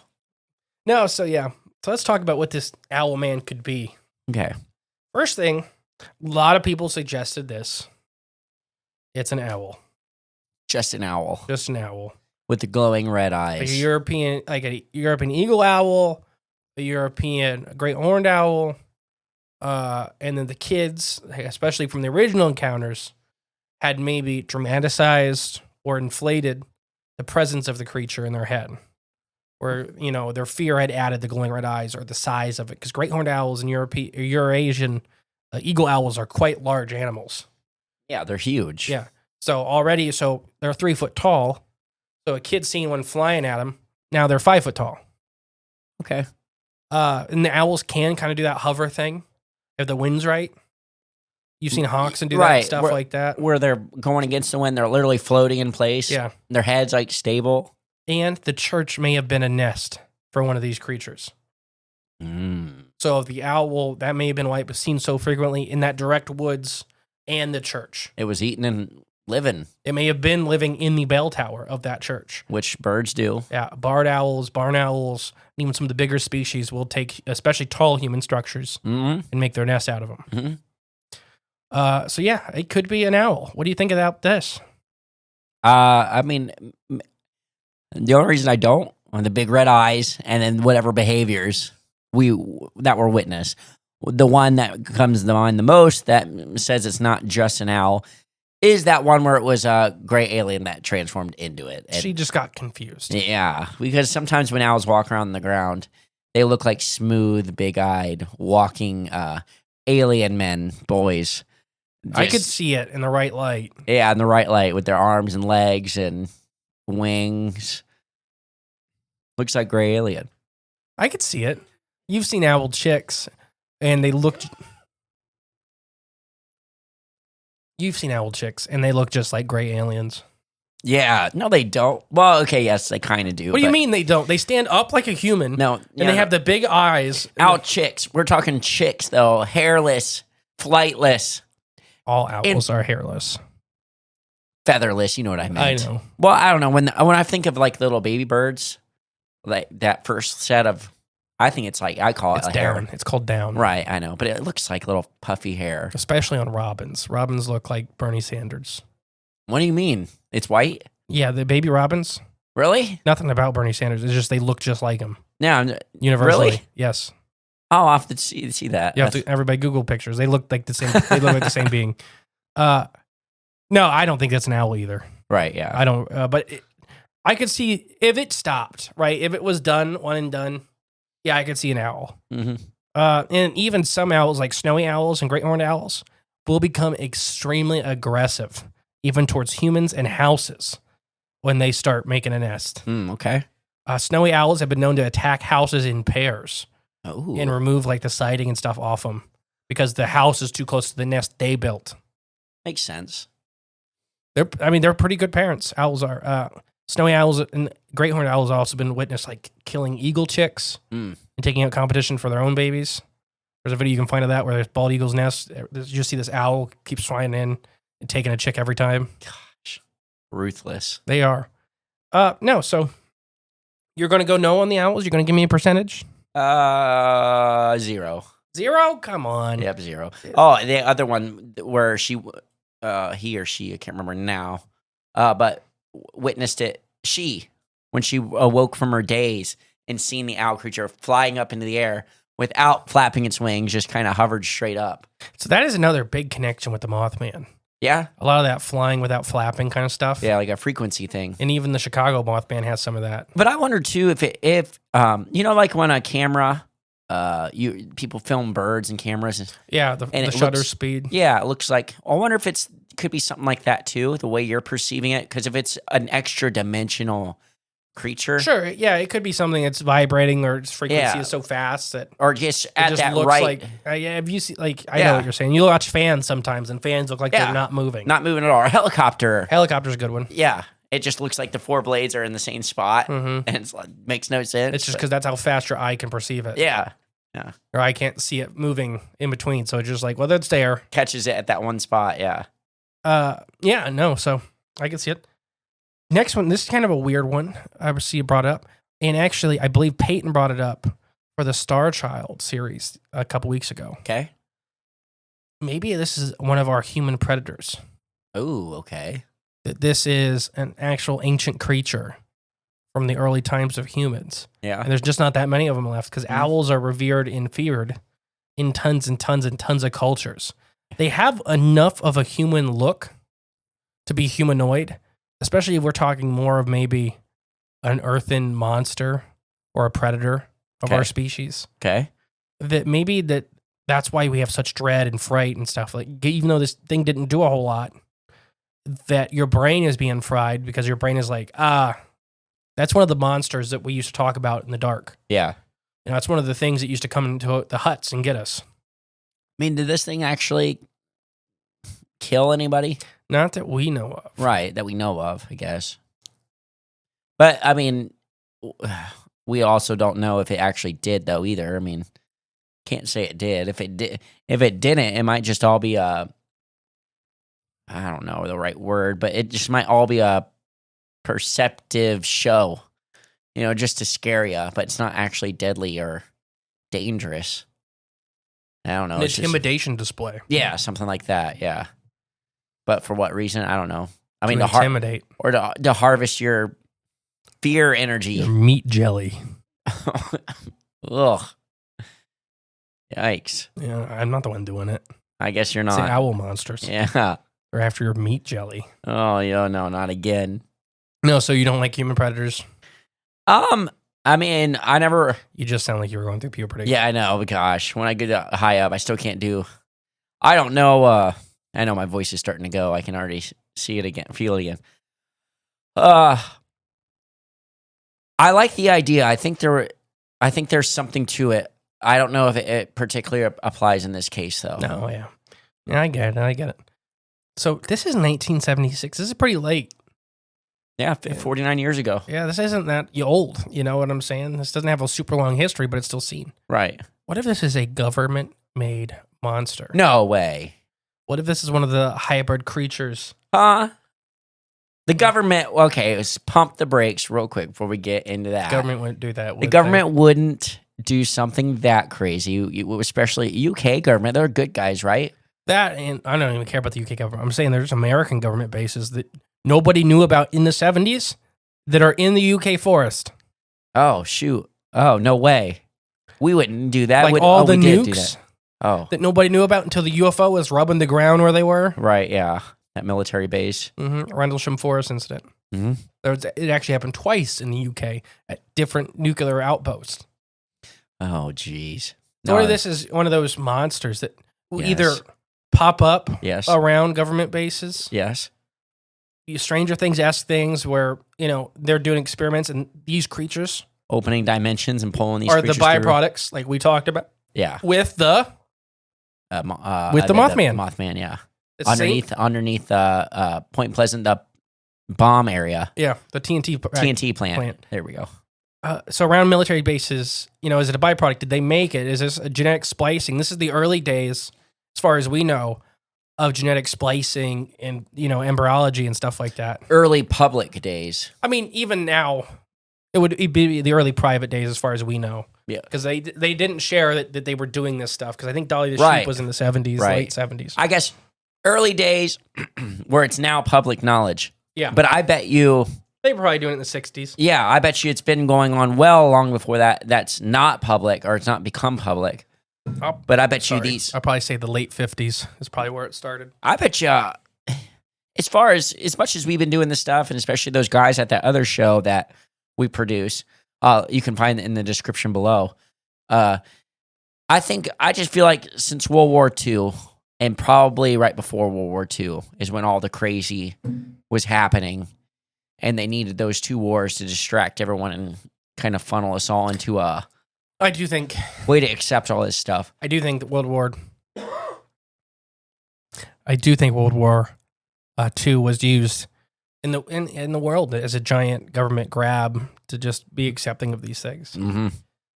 S1: No, so yeah. So let's talk about what this Owlman could be.
S2: Okay.
S1: First thing, a lot of people suggested this. It's an owl.
S2: Just an owl.
S1: Just an owl.
S2: With the glowing red
S1: Like
S2: eyes.
S1: a European eagle owl, a European great horned owl, and then the kids, especially from the original encounters, had maybe dramatized or inflated the presence of the creature in their head. Where, you know, their fear had added the glowing red eyes or the size of it. Because great horned owls and Eurasian eagle owls are quite large animals.
S2: Yeah, they're huge.
S1: Yeah. So they're 3 foot tall. So a kid seeing one flying at them, now they're 5 foot tall.
S2: Okay.
S1: And the owls can kind of do that hover thing if the wind's right. You've seen hawks and do
S2: Right.
S1: that stuff like that.
S2: Where they're going against the wind, they're literally floating in place.
S1: Yeah.
S2: Their head's like stable.
S1: And the church may have been a nest for one of these creatures. So if the owl, that may have been why it was seen so frequently in that direct woods and the church.
S2: It was eating and living,
S1: It may have been living in the bell tower of that church.
S2: which birds do.
S1: Yeah, barred owls, barn owls, and even some of the bigger species will take, especially tall human structures, and make their nest out of them.
S2: Mhm.
S1: So yeah, it could be an owl. What do you think about this?
S2: I mean, the only reason I don't, on the big red eyes and then whatever behaviors that were witnessed, the one that comes to mind the most that says it's not just an owl is that one where it was a gray alien that transformed into it. And
S1: She just got confused.
S2: yeah, because sometimes when owls walk around on the ground, they look like smooth, big-eyed, walking alien men, boys.
S1: I could
S2: Just-
S1: see it in the right light.
S2: yeah, in the right light with their arms and legs and wings. Looks like gray alien.
S1: I could see it. You've seen owl chicks, and they looked. You've seen owl chicks, and they look just like gray aliens.
S2: Yeah, no, they don't. Well, okay, yes, they kind of do.
S1: What do you
S2: but
S1: mean they don't? They stand up like a human.
S2: No,
S1: and they have the big eyes.
S2: owl chicks. We're talking chicks though, hairless, flightless,
S1: All owls are hairless.
S2: featherless. You know what I meant.
S1: I know.
S2: Well, I don't know when I think of like little baby birds, like that first set of. I think it's like I call it
S1: It's
S2: a
S1: down.
S2: hair.
S1: It's called down.
S2: Right, I know, but it looks like little puffy hair.
S1: Especially on robins. Robins look like Bernie Sanders.
S2: What do you mean? It's white?
S1: Yeah, the baby robins.
S2: Really?
S1: Nothing about Bernie Sanders. It's just they look just like him.
S2: Yeah,
S1: Universally.
S2: really?
S1: Yes.
S2: I'll have to see that.
S1: You have to, everybody Google pictures. They look like the same. They look like the same being. No, I don't think that's an owl either.
S2: Right, yeah.
S1: I don't, I could see if it stopped, right? If it was done, one and done, yeah, I could see an owl.
S2: Mm-hmm.
S1: And even some owls, like snowy owls and great horned owls, will become extremely aggressive, even towards humans and houses when they start making a nest.
S2: Okay.
S1: Snowy owls have been known to attack houses in pairs
S2: Oh.
S1: and remove like the siding and stuff off them because the house is too close to the nest they built.
S2: Makes sense.
S1: They're pretty good parents. Owls are. Snowy owls and great horned owls have also been witnessed like killing eagle chicks and taking out competition for their own babies. There's a video you can find of that where there's bald eagle's nest. You just see this owl keeps flying in and taking a chick every time.
S2: Gosh, ruthless.
S1: They are. No, so you're going to go no on the owls? You're going to give me a percentage?
S2: 0.
S1: 0? Come on.
S2: Yep, 0. Oh, the other one where he or she, I can't remember now, but witnessed it, when she awoke from her daze and seen the owl creature flying up into the air without flapping its wings, just kind of hovered straight up.
S1: So that is another big connection with the Mothman.
S2: Yeah?
S1: A lot of that flying without flapping kind of stuff.
S2: Yeah, like a frequency thing.
S1: And even the Chicago Mothman has some of that.
S2: But I wonder too if like when a camera, people film birds and cameras.
S1: Yeah, the shutter speed.
S2: Yeah, it looks like. I wonder if could be something like that too, the way you're perceiving it. Because if it's an extra dimensional creature,
S1: sure, yeah, it could be something that's vibrating or its frequency is so fast that,
S2: or just at
S1: just
S2: that
S1: looks
S2: right.
S1: like. Yeah, have you seen? Like, I know what you're saying. You watch fans sometimes, and fans look like they're not moving.
S2: Not moving at all. A helicopter.
S1: Helicopter's a good one.
S2: Yeah. It just looks like the 4 blades are in the same spot, and it makes no sense.
S1: It's just because that's how fast your eye can perceive it.
S2: Yeah.
S1: Or I can't see it moving in between, so it's just like, well, that's there.
S2: Catches it at that one spot, yeah.
S1: Yeah, no, so I can see it. Next one, this is kind of a weird one. I see it brought up, and actually, I believe Peyton brought it up for the Star Child series a couple weeks ago.
S2: Okay.
S1: Maybe this is one of our human predators.
S2: Oh, okay.
S1: That this is an actual ancient creature from the early times of humans.
S2: Yeah.
S1: And there's just not that many of them left because owls are revered and feared in tons and tons and tons of cultures. They have enough of a human look to be humanoid, especially if we're talking more of maybe an earthen monster or a predator of our species.
S2: Okay.
S1: That maybe that's why we have such dread and fright and stuff. Like, even though this thing didn't do a whole lot, that your brain is being fried because your brain is like, that's one of the monsters that we used to talk about in the dark.
S2: Yeah.
S1: It's one of the things that used to come into the huts and get us.
S2: I mean, did this thing actually kill anybody?
S1: Not that we know of.
S2: Right, that we know of, I guess. But, I mean, we also don't know if it actually did, though, either. I mean, can't say it did. If it didn't, it might just all be I don't know the right word, but it just might all be a perceptive show, just to scare you, but it's not actually deadly or dangerous. I don't know.
S1: An intimidation display.
S2: Yeah, something like that, yeah. But for what reason? I don't know. I mean,
S1: to intimidate.
S2: Or to harvest your fear energy.
S1: Your meat jelly.
S2: Ugh. Yikes.
S1: Yeah, I'm not the one doing it.
S2: I guess you're not.
S1: It's the owl monsters.
S2: Yeah.
S1: They're after your meat jelly.
S2: Oh, yeah, no, not again.
S1: No, so you don't like human predators?
S2: I mean, I never...
S1: You just sound like you were going through puberty.
S2: Yeah, I know. Gosh, when I get high up, I still can't do... I don't know. I know my voice is starting to go. I can already see it again, feel it again. I like the idea. I think there's something to it. I don't know if it particularly applies in this case, though.
S1: No, yeah. Yeah, I get it. So this is 1976. This is pretty late.
S2: Yeah, 49 years ago.
S1: Yeah, this isn't that old. You know what I'm saying? This doesn't have a super long history, but it's still seen.
S2: Right.
S1: What if this is a government-made monster?
S2: No way.
S1: What if this is one of the hybrid creatures?
S2: The government, okay, let's pump the brakes real quick before we get into that.
S1: The government wouldn't do that, would
S2: The government wouldn't do something that crazy, especially UK government. They're good guys, right?
S1: That, and I don't even care about the UK government. I'm saying there's American government bases that nobody knew about in the 70s that are in the UK forest.
S2: Oh, shoot. Oh, no way. We wouldn't do that.
S1: Like all the
S2: we did do
S1: nukes
S2: that. Oh,
S1: that nobody knew about until the UFO was rubbing the ground where they were.
S2: right. Yeah. That military base.
S1: Rendlesham Forest incident.
S2: Mm-hmm.
S1: It actually happened twice in the UK at different nuclear outposts.
S2: Oh, geez.
S1: So this is one of those monsters that will
S2: Yes.
S1: either pop up
S2: Yes.
S1: around government bases.
S2: Yes.
S1: Stranger Things-esque things where, they're doing experiments and these creatures
S2: Opening dimensions and pulling these
S1: are the
S2: creatures through.
S1: byproducts, like we talked about,
S2: Yeah.
S1: with the Mothman.
S2: Mothman, yeah.
S1: the same-
S2: Underneath Point Pleasant, the bomb area.
S1: Yeah, the TNT.
S2: TNT plant. There we go.
S1: So around military bases, is it a byproduct? Did they make it? Is this a genetic splicing? This is the early days, as far as we know, of genetic splicing and, embryology and stuff like that.
S2: Early public days.
S1: I mean, even now, it would be the early private days as far as we know.
S2: Yeah.
S1: Because they didn't share that they were doing this stuff. Because I think Dolly the
S2: Right.
S1: Sheep was in the 70s,
S2: Right.
S1: late 70s.
S2: I guess early days where it's now public knowledge.
S1: Yeah.
S2: But I bet you,
S1: They were probably doing it in the 60s.
S2: yeah, I bet you it's been going on well long before that's not public or it's not become public. But I bet you these,
S1: I'll probably say the late 50s is probably where it started.
S2: I bet you, as much as we've been doing this stuff, and especially those guys at that other show that we produce, you can find it in the description below. I just feel like since World War II, and probably right before World War II, is when all the crazy was happening, and they needed those two wars to distract everyone and kind of funnel us all into a
S1: I do think
S2: way to accept all this stuff.
S1: that World War II was used in the world as a giant government grab to just be accepting of these things.
S2: Mm-hmm.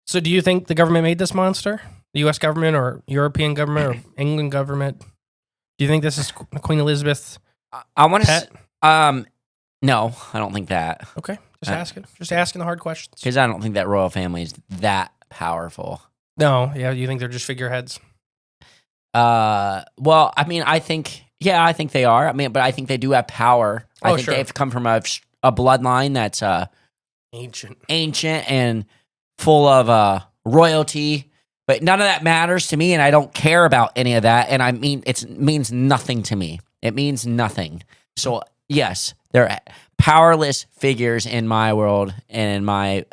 S1: So do you think the government made this monster? The U.S. government or European government or England government? Do you think this is Queen Elizabeth?
S2: I want
S1: Pet?
S2: to. No, I don't think that.
S1: Okay, just asking the hard questions.
S2: Because I don't think that royal family is that powerful.
S1: No, yeah, you think they're just figureheads?
S2: Well, I mean, I think they are. I mean, but I think they do have power. I think
S1: sure.
S2: they've come from a bloodline that's
S1: Ancient.
S2: and full of royalty. But none of that matters to me, and I don't care about any of that. And I mean, it means nothing to me. It means nothing. So yes, they're powerless figures in my world and in my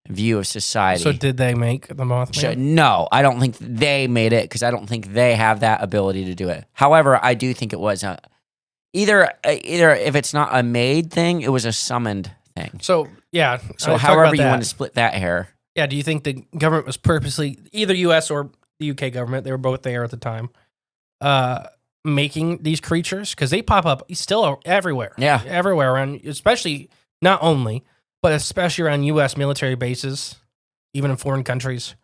S2: view of society.
S1: So did they make the Mothman?
S2: No, I don't think they made it because I don't think they have that ability to do it. However, I do think it was either if it's not a made thing, it was a summoned thing.
S1: So yeah.
S2: So however you want to split that hair.
S1: Yeah, do you think the government was purposely, either U.S. or the UK government, they were both there at the time, making these creatures? Because they pop up still everywhere.
S2: Yeah.
S1: Everywhere around, especially, not only, but especially around U.S. military bases, even in foreign countries.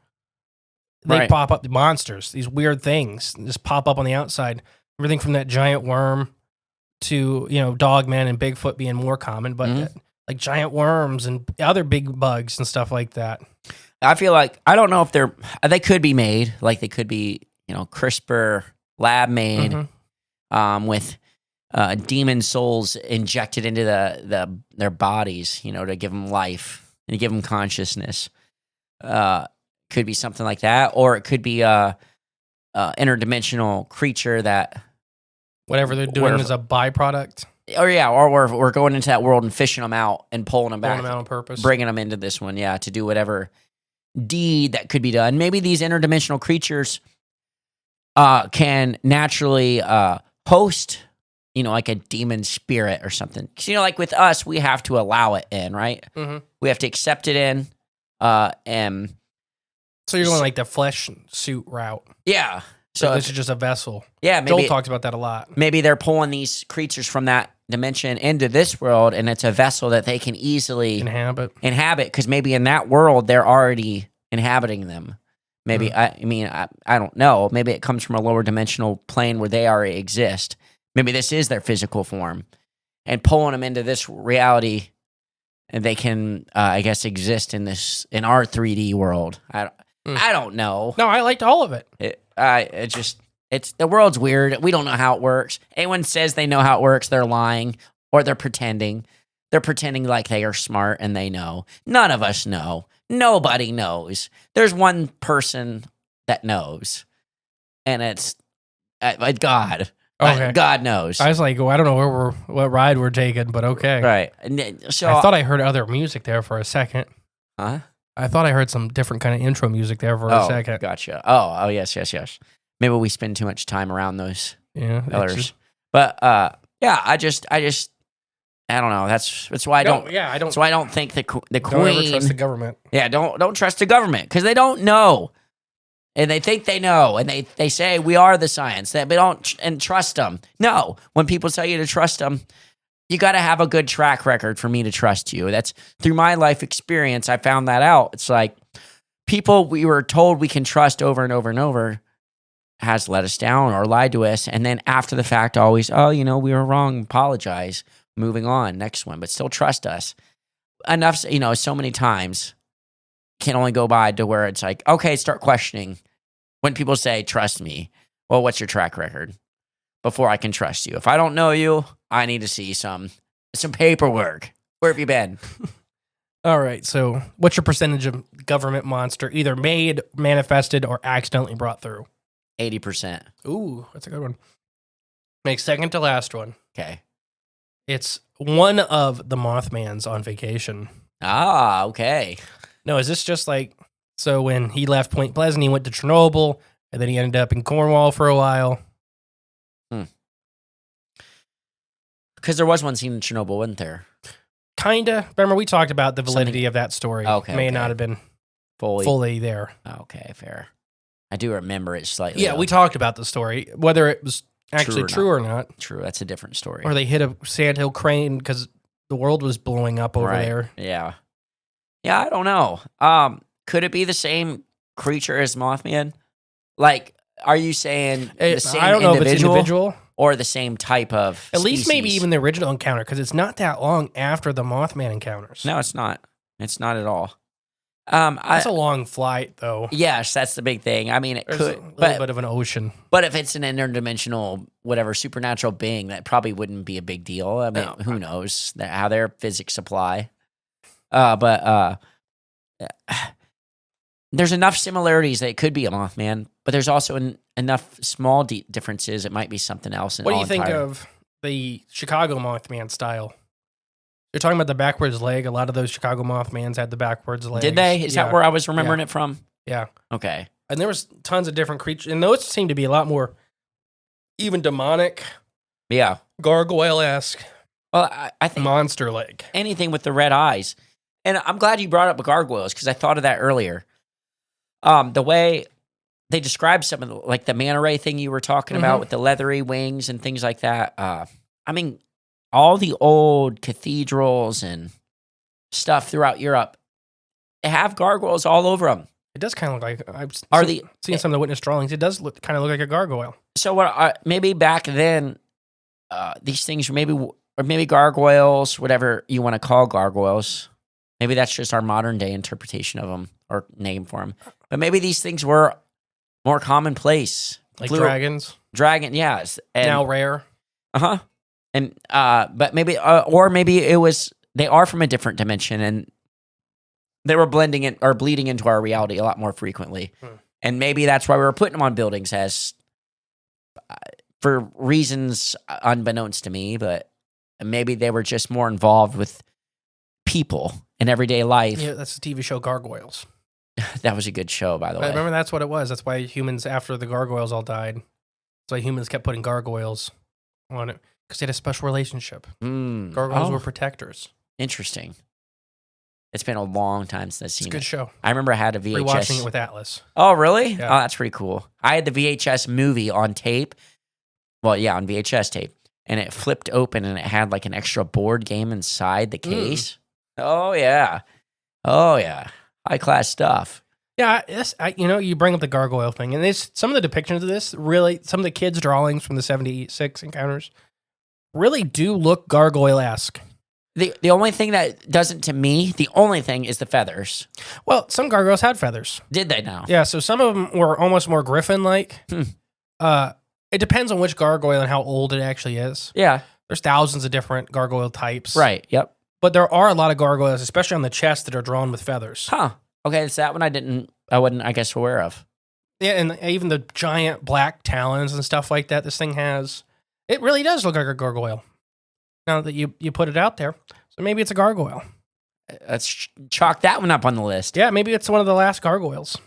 S1: They
S2: Right.
S1: pop up, the monsters, these weird things, just pop up on the outside. Everything from that giant worm to, Dogman and Bigfoot being more common, but like giant worms and other big bugs and stuff like that.
S2: I feel like I don't know if they could be made, like they could be, CRISPR lab made, with demon souls injected into their bodies, to give them life and give them consciousness. Could be something like that, or it could be a interdimensional creature that
S1: Whatever they're doing is a byproduct.
S2: Or we're going into that world and fishing them out and pulling them back,
S1: Pulling them out on purpose.
S2: bringing them into this one, to do whatever deed that could be done. Maybe these interdimensional creatures can naturally host, like a demon spirit or something. Because, like with us, we have to allow it in, right?
S1: Mm-hmm.
S2: We have to accept it in. And
S1: So you're going like the flesh suit route.
S2: yeah.
S1: So
S2: So
S1: this is just a vessel.
S2: yeah,
S1: Joel
S2: maybe
S1: talks about that a lot.
S2: maybe they're pulling these creatures from that dimension into this world, and it's a vessel that they can easily
S1: Inhabit.
S2: inhabit, because maybe in that world they're already inhabiting them. Maybe I don't know. Maybe it comes from a lower dimensional plane where they already exist. Maybe this is their physical form, and pulling them into this reality, and they can, I guess, exist in our 3D world. I don't know.
S1: No, I liked all of it.
S2: It's the world's weird. We don't know how it works. Anyone says they know how it works, they're lying, or they're pretending. They're pretending like they are smart and they know. None of us know. Nobody knows. There's one person that knows, and it's God.
S1: Okay.
S2: God knows.
S1: I was like, well, I don't know what ride we're taking, but okay.
S2: Right. And so
S1: I thought I heard other music there for a second.
S2: Huh?
S1: I thought I heard some different kind of intro music there for a second.
S2: Gotcha. Oh, yes. Maybe we spend too much time around those
S1: Yeah.
S2: colors. But yeah, I don't know. That's why I don't.
S1: Yeah, I don't.
S2: That's why I don't think the
S1: Don't ever
S2: queen.
S1: trust the government.
S2: Yeah, don't trust the government because they don't know, and they think they know, and they say we are the science. That we don't and trust them. No, when people tell you to trust them, you got to have a good track record for me to trust you. That's through my life experience. I found that out. It's like people we were told we can trust over and over and over has let us down or lied to us, and then after the fact, always, we were wrong. Apologize. Moving on, next one, but still trust us. Enough, so many times can only go by to where it's like, okay, start questioning. When people say, trust me, well, what's your track record? Before I can trust you. If I don't know you, I need to see some paperwork. Where have you been?
S1: All right. So, what's your percentage of government monster either made, manifested, or accidentally brought through?
S2: 80%.
S1: Ooh, that's a good one. Makes second to last one.
S2: Okay.
S1: It's one of the Mothmans on vacation.
S2: Ah, okay.
S1: No, is this just like, so when he left Point Pleasant, he went to Chernobyl, and then he ended up in Cornwall for a while?
S2: Because there was one scene in Chernobyl, wasn't there?
S1: Kinda. Remember, we talked about the validity of that story.
S2: Okay,
S1: May
S2: okay.
S1: not have been
S2: Fully.
S1: fully there.
S2: Okay, fair. I do remember it slightly.
S1: Yeah, we talked about the story, whether it was actually
S2: or
S1: true or not.
S2: True, that's a different story.
S1: Or they hit a sandhill crane because the world was blowing up over there.
S2: Yeah. Yeah, I don't know. Could it be the same creature as Mothman? Like, are you saying the same
S1: I don't know if it's
S2: individual
S1: individual.
S2: or the same type of
S1: At least maybe
S2: species?
S1: even the original encounter, because it's not that long after the Mothman encounters.
S2: No, it's not. It's not at all.
S1: It's a long flight, though.
S2: Yes, that's the big thing. I mean, it
S1: There's
S2: could,
S1: a little
S2: but
S1: bit of an ocean.
S2: but if it's an interdimensional, whatever supernatural being, that probably wouldn't be a big deal. I mean, who knows how their physics apply? But there's enough similarities that it could be a Mothman, but there's also enough small differences. It might be something else.
S1: What do you think of the Chicago Mothman style? You're talking about the backwards leg. A lot of those Chicago Mothmans had the backwards legs.
S2: Did they? Is that where I was remembering it from?
S1: Yeah.
S2: Okay.
S1: And there was tons of different creatures. And those seem to be a lot more even demonic,
S2: Yeah.
S1: gargoyle-esque,
S2: Well, I think
S1: monster leg.
S2: anything with the red eyes. And I'm glad you brought up gargoyles because I thought of that earlier. The way they describe some of the, like the manta ray thing you were talking about with the leathery wings and things like that. I mean, all the old cathedrals and stuff throughout Europe, they have gargoyles all over them.
S1: It does kind of look like, I've seen some of the witness drawings. It does kind of look like a gargoyle.
S2: So what? Maybe back then, these things were maybe gargoyles, whatever you want to call gargoyles. Maybe that's just our modern day interpretation of them or name for them. But maybe these things were more commonplace.
S1: Like dragons.
S2: Dragon, yes. And,
S1: Now rare.
S2: Uh-huh. And but maybe or maybe it was they are from a different dimension and they were blending in or bleeding into our reality a lot more frequently. And maybe that's why we were putting them on buildings as for reasons unbeknownst to me, but maybe they were just more involved with people in everyday life.
S1: Yeah, that's the TV show Gargoyles.
S2: That was a good show, by the way.
S1: I remember that's what it was. That's why humans, after the gargoyles all died, that's why humans kept putting gargoyles on it. Because they had a special relationship. Gargoyles were protectors.
S2: Interesting. It's been a long time since I've seen it.
S1: It's a good show.
S2: I remember I had a VHS.
S1: Rewatching it with Atlas.
S2: Oh, really?
S1: Yeah.
S2: Oh, that's pretty cool. I had the VHS movie on tape. Well, yeah, on VHS tape. And it flipped open and it had like an extra board game inside the case. Oh, yeah. Oh, yeah. High class stuff.
S1: Yeah, you bring up the gargoyle thing. And some of the depictions of this, really, some of the kids' drawings from the 76 encounters really do look gargoyle-esque.
S2: The only thing that doesn't to me, the only thing is the feathers.
S1: Well, some gargoyles had feathers.
S2: Did they now?
S1: Yeah, so some of them were almost more griffin-like. It depends on which gargoyle and how old it actually is.
S2: Yeah.
S1: There's thousands of different gargoyle types.
S2: Right, yep.
S1: But there are a lot of gargoyles, especially on the chest, that are drawn with feathers.
S2: Huh. Okay, it's that one I wasn't, I guess, aware of.
S1: Yeah, and even the giant black talons and stuff like that this thing has, it really does look like a gargoyle. Now that you put it out there, so maybe it's a gargoyle.
S2: Let's chalk that one up on the list.
S1: Yeah, maybe it's one of the last gargoyles.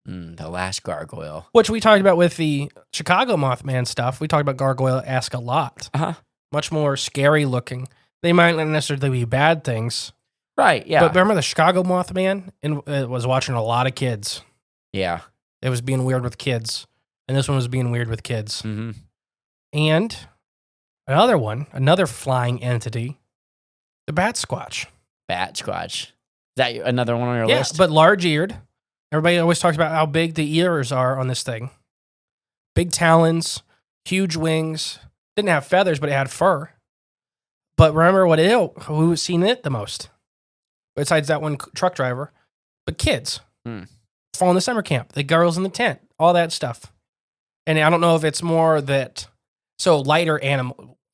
S2: The last gargoyle.
S1: Which we talked about with the Chicago Mothman stuff. We talked about gargoyle-esque a lot.
S2: Uh-huh.
S1: Much more scary looking. They might not necessarily be bad things.
S2: Right, yeah.
S1: But remember the Chicago Mothman? It was watching a lot of kids.
S2: Yeah.
S1: It was being weird with kids. And this one was being weird with kids.
S2: Mm-hmm.
S1: And another flying entity, the Bat Squatch.
S2: Bat Squatch. Is that another one on your list?
S1: Yeah, but large-eared. Everybody always talks about how big the ears are on this thing. Big talons, huge wings. Didn't have feathers, but it had fur. But remember who's seen it the most? Besides that one truck driver. But kids. Fall in the summer camp. The girls in the tent. All that stuff. And I don't know if it's more that... So lighter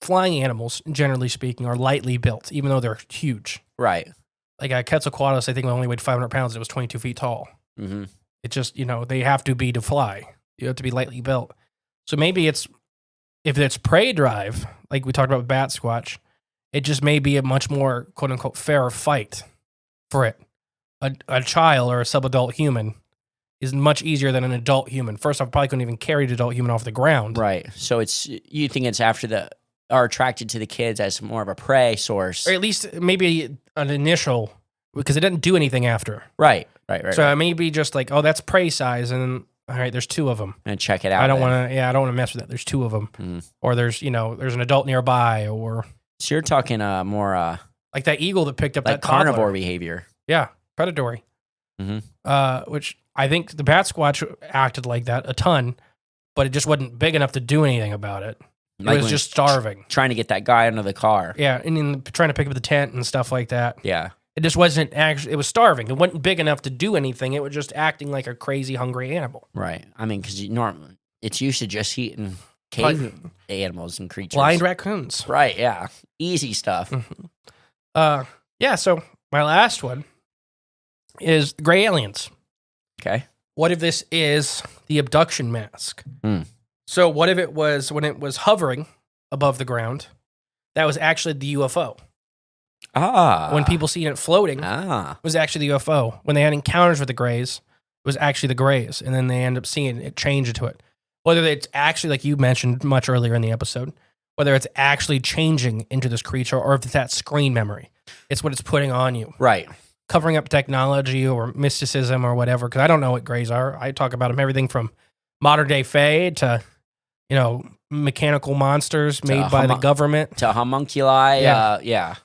S1: flying animals, generally speaking, are lightly built, even though they're huge.
S2: Right.
S1: Like a Quetzalcoatlus, I think only weighed 500 pounds. It was 22 feet tall.
S2: Mm-hmm.
S1: It just, they have to be to fly. You have to be lightly built. So maybe if it's prey drive, like we talked about with Bat Squatch, it just may be a much more, quote unquote, fair fight for it. A child or a subadult human is much easier than an adult human. First off, probably couldn't even carry an adult human off the ground.
S2: Right. So you think it's are attracted to the kids as more of a prey source.
S1: Or at least maybe an initial, because it didn't do anything after.
S2: Right.
S1: So it may be just like, oh, that's prey size, and then, all right, there's two of them.
S2: And check it out.
S1: I don't want to mess with that. There's two of them.
S2: Mm.
S1: Or there's an adult nearby, or...
S2: So you're talking more...
S1: like that eagle that picked up
S2: like
S1: that toddler.
S2: carnivore behavior.
S1: Yeah, predatory.
S2: Mm-hmm.
S1: Which I think the Bat Squatch acted like that a ton, but it just wasn't big enough to do anything about it. It was just starving.
S2: Trying to get that guy under the car.
S1: Yeah, and then trying to pick up the tent and stuff like that.
S2: Yeah.
S1: It just wasn't actually, it was starving. It wasn't big enough to do anything. It was just acting like a crazy, hungry animal.
S2: Right. I mean, because normally it's used to just eating cave animals and creatures.
S1: Blind raccoons.
S2: Right, yeah. Easy stuff.
S1: Mm-hmm. Yeah, so my last one is gray aliens.
S2: Okay.
S1: What if this is the abduction mask?
S2: Mm.
S1: So what if it was, when it was hovering above the ground, that was actually the UFO? When people seen it floating, it was actually the UFO. When they had encounters with the Greys, it was actually the Greys. And then they end up seeing it change into it. Whether it's actually, like you mentioned much earlier in the episode, whether it's actually changing into this creature or if it's that screen memory. It's what it's putting on you.
S2: Right.
S1: Covering up technology or mysticism or whatever, because I don't know what Greys are. I talk about them everything from modern day fae to, mechanical monsters made by the government.
S2: To homunculi. Yeah.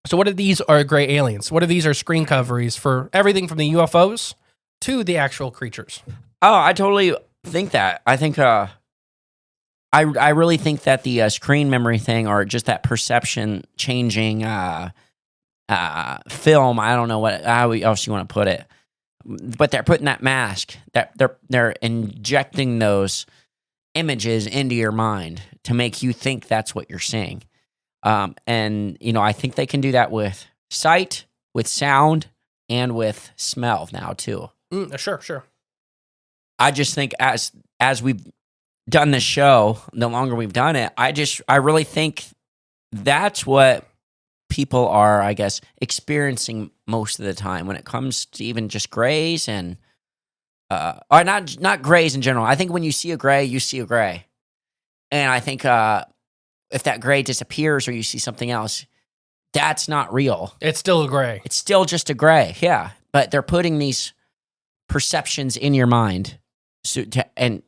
S1: So what if these are gray aliens? What if these are screen coverings for everything from the UFOs to the actual creatures?
S2: Oh, I totally think that. I think I really think that the screen memory thing, or just that perception changing film, I don't know how else you want to put it, but they're putting that mask, that they're injecting those images into your mind to make you think that's what you're seeing. And I think they can do that with sight, with sound, and with smell now too.
S1: Sure.
S2: I just think as we've done this show, the longer we've done it, I really think that's what people are, I guess, experiencing most of the time when it comes to even just grays and or not grays in general. I think when you see a gray, you see a gray. And I think if that gray disappears or you see something else, that's not real.
S1: It's still a gray.
S2: It's still just a gray, yeah. But they're putting these perceptions in your mind, and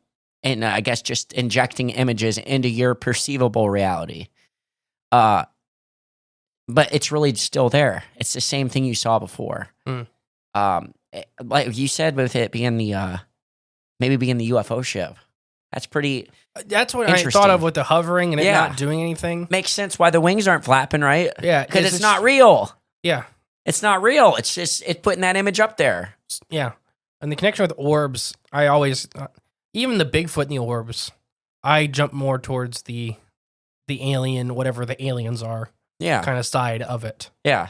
S2: I guess just injecting images into your perceivable reality. But it's really still there. It's the same thing you saw before. Like you said, with it being maybe being the UFO ship. That's what I thought of with the hovering and it not doing anything. Makes sense why the wings aren't flapping, right?
S1: Yeah.
S2: Because it's not real.
S1: Yeah.
S2: It's not real. It's just, it's putting that image up there.
S1: Yeah. And the connection with orbs, I always, even the Bigfoot and the orbs, I jump more towards the alien, whatever the aliens are.
S2: Yeah.
S1: Kind of side of it.
S2: Yeah.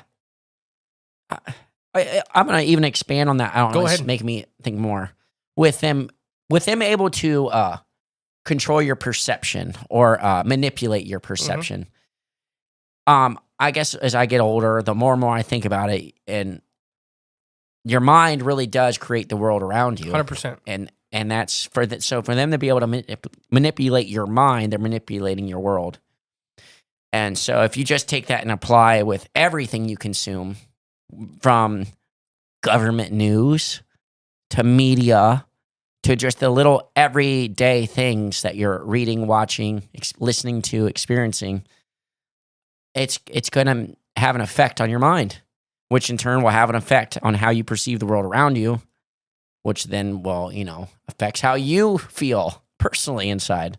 S2: I'm going to even expand on that. I don't know.
S1: Go
S2: It's
S1: ahead.
S2: making me think more. With them able to control your perception or manipulate your perception. I guess as I get older, the more and more I think about it, and your mind really does create the world around you.
S1: 100%.
S2: And that's so for them to be able to manipulate your mind, they're manipulating your world. And so if you just take that and apply with everything you consume, from government news to media to just the little everyday things that you're reading, watching, listening to, experiencing, it's going to have an effect on your mind, which in turn will have an effect on how you perceive the world around you, which then will, affects how you feel personally inside.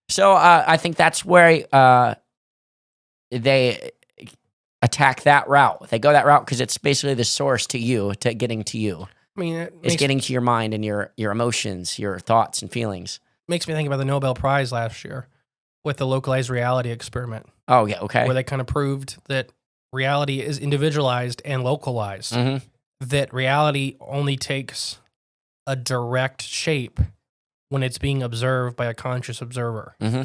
S2: So I think that's where they attack that route. They go that route because it's basically the source to you, to getting to you.
S1: I mean,
S2: It's getting to your mind and your emotions, your thoughts and feelings.
S1: makes me think about the Nobel Prize last year with the localized reality experiment,
S2: Oh, yeah, okay.
S1: where they kind of proved that reality is individualized and localized.
S2: Mm-hmm.
S1: That reality only takes a direct shape when it's being observed by a conscious observer.
S2: Mm-hmm.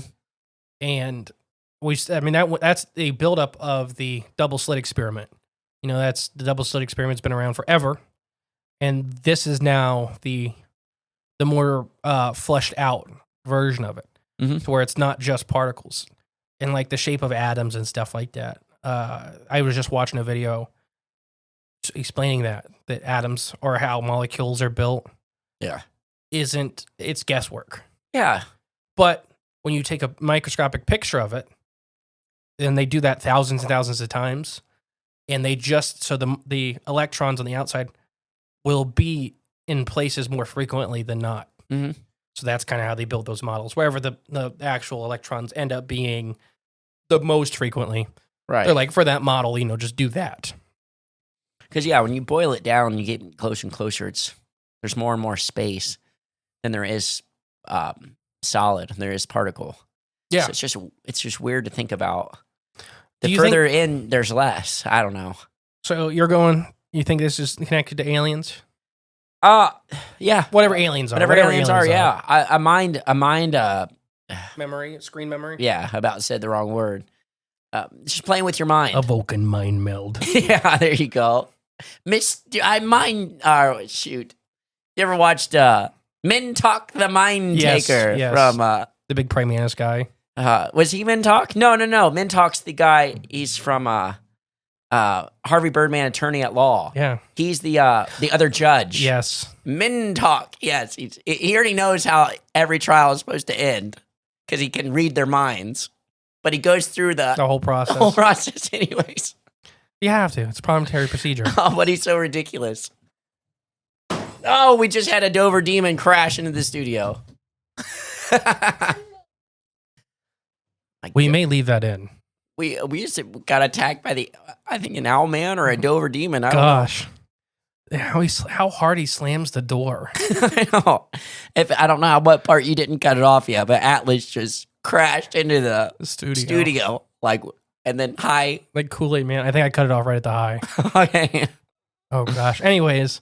S1: And that's the buildup of the double slit experiment. That's the double slit experiment's been around forever, and this is now the more fleshed out version of it, to where it's not just particles and like the shape of atoms and stuff like that. I was just watching a video explaining that atoms or how molecules are built.
S2: Yeah.
S1: It's guesswork.
S2: Yeah.
S1: But when you take a microscopic picture of it, and they do that thousands and thousands of times, and they so the electrons on the outside will be in places more frequently than not.
S2: Mm-hmm.
S1: So that's kind of how they build those models. Wherever the actual electrons end up being the most frequently,
S2: Right.
S1: they're like, for that model, just do that.
S2: Because, yeah, when you boil it down, you get closer and closer. There's more and more space than there is solid. There is particle.
S1: Yeah.
S2: So it's just weird to think about. The
S1: Do you
S2: further in, there's less. I don't know.
S1: So you think this is connected to aliens?
S2: Yeah.
S1: Whatever aliens are.
S2: Whatever aliens are, yeah. I mind.
S1: Memory, screen memory.
S2: Yeah, about said the wrong word. Just playing with your mind.
S1: A Vulcan mind meld.
S2: Yeah, there you go. Oh, shoot. You ever watched Men Talk the Mind Taker?
S1: Yes.
S2: From
S1: The big praying mantis guy.
S2: was he Men Talk? No. Men Talk's the guy. He's from Harvey Birdman, attorney at law.
S1: Yeah.
S2: He's the other judge.
S1: Yes.
S2: Men Talk. Yes, he already knows how every trial is supposed to end because he can read their minds. But he goes through the
S1: whole process.
S2: whole process anyways.
S1: You have to. It's parliamentary procedure.
S2: Oh, but he's so ridiculous. Oh, we just had a Dover demon crash into the studio.
S1: We may leave that in.
S2: We got attacked by I think an Owlman or a Dover demon. I don't
S1: Gosh. How hard he slams the door.
S2: know. I know. I don't know what part you didn't cut it off yet, but Atlas just crashed into the studio. And then hi.
S1: Like Kool-Aid Man. I think I cut it off right at the high.
S2: Okay.
S1: Oh, gosh. Anyways,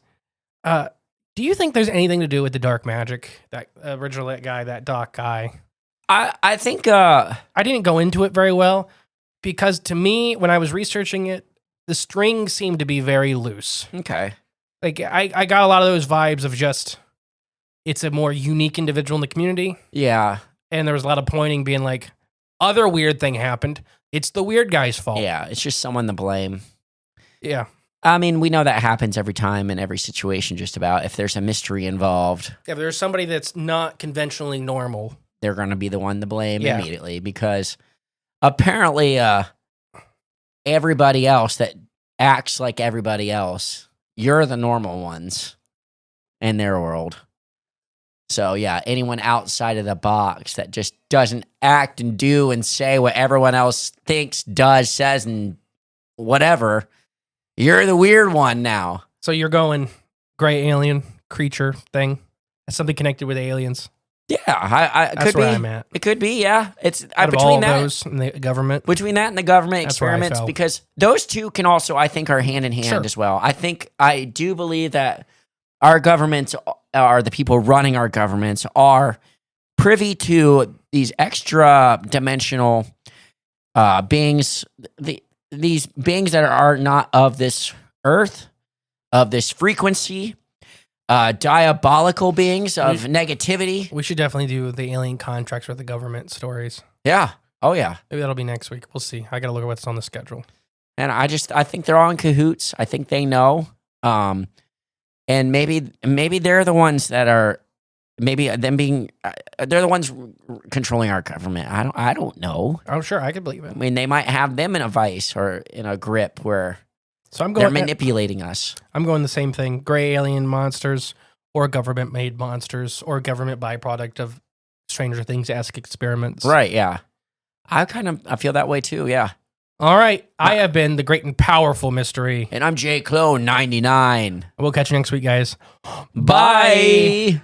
S1: do you think there's anything to do with the dark magic? That original guy, that Doc guy?
S2: I think
S1: I didn't go into it very well because to me, when I was researching it, the strings seemed to be very loose.
S2: okay.
S1: Like, I got a lot of those vibes of just, it's a more unique individual in the community.
S2: Yeah.
S1: And there was a lot of pointing being like, other weird thing happened. It's the weird guy's fault.
S2: Yeah. It's just someone to blame.
S1: Yeah.
S2: I mean, we know that happens every time in every situation, just about. If there's a mystery involved,
S1: If there's somebody that's not conventionally normal,
S2: they're going to be the one to blame
S1: Yeah.
S2: immediately because apparently everybody else that acts like everybody else, you're the normal ones in their world. So, yeah, anyone outside of the box that just doesn't act and do and say what everyone else thinks, does, says, and whatever, you're the weird one now.
S1: so you're going gray alien creature thing. That's something connected with aliens.
S2: Yeah, I
S1: That's
S2: could be.
S1: where I'm at.
S2: It could be. Yeah, it's
S1: Out of
S2: between
S1: all
S2: that.
S1: those in the government.
S2: Between that and the government
S1: That's where I
S2: experiments,
S1: fell.
S2: because those two can also, I think, are hand in hand
S1: Sure.
S2: as well. I do believe that our governments are the people running our governments are privy to these extra dimensional beings, these beings that are not of this earth, of this frequency, diabolical beings of negativity.
S1: We should definitely do the alien contracts with the government stories.
S2: Yeah. Oh, yeah.
S1: Maybe that'll be next week. We'll see. I got to look at what's on the schedule.
S2: And I think they're all in cahoots. I think they know. And maybe they're the ones that are, they're the ones controlling our government. I don't know.
S1: Oh, sure. I could believe it.
S2: I mean, they might have them in a vice or in a grip where
S1: So I'm
S2: they're
S1: going.
S2: manipulating us.
S1: I'm going the same thing. Gray alien monsters, or government-made monsters, or government byproduct of Stranger Things-esque experiments.
S2: Right, yeah. I feel that way too, yeah.
S1: All right. I have been the great and powerful mystery.
S2: And I'm J. Clone 99.
S1: We'll catch you next week, guys.
S2: Bye.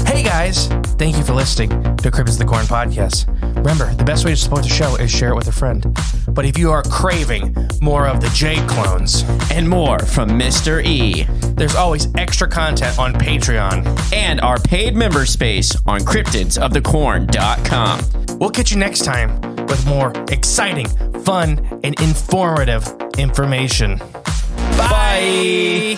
S1: Hey guys, thank you for listening to Cryptids the Corn podcast. Remember, the best way to support the show is share it with a friend. But if you are craving more of the J clones
S2: And more from Mr. E.
S1: there's always extra content on Patreon.
S2: And our paid member space on cryptidsofthecorn.com.
S1: We'll catch you next time with more exciting, fun, and informative information. Bye.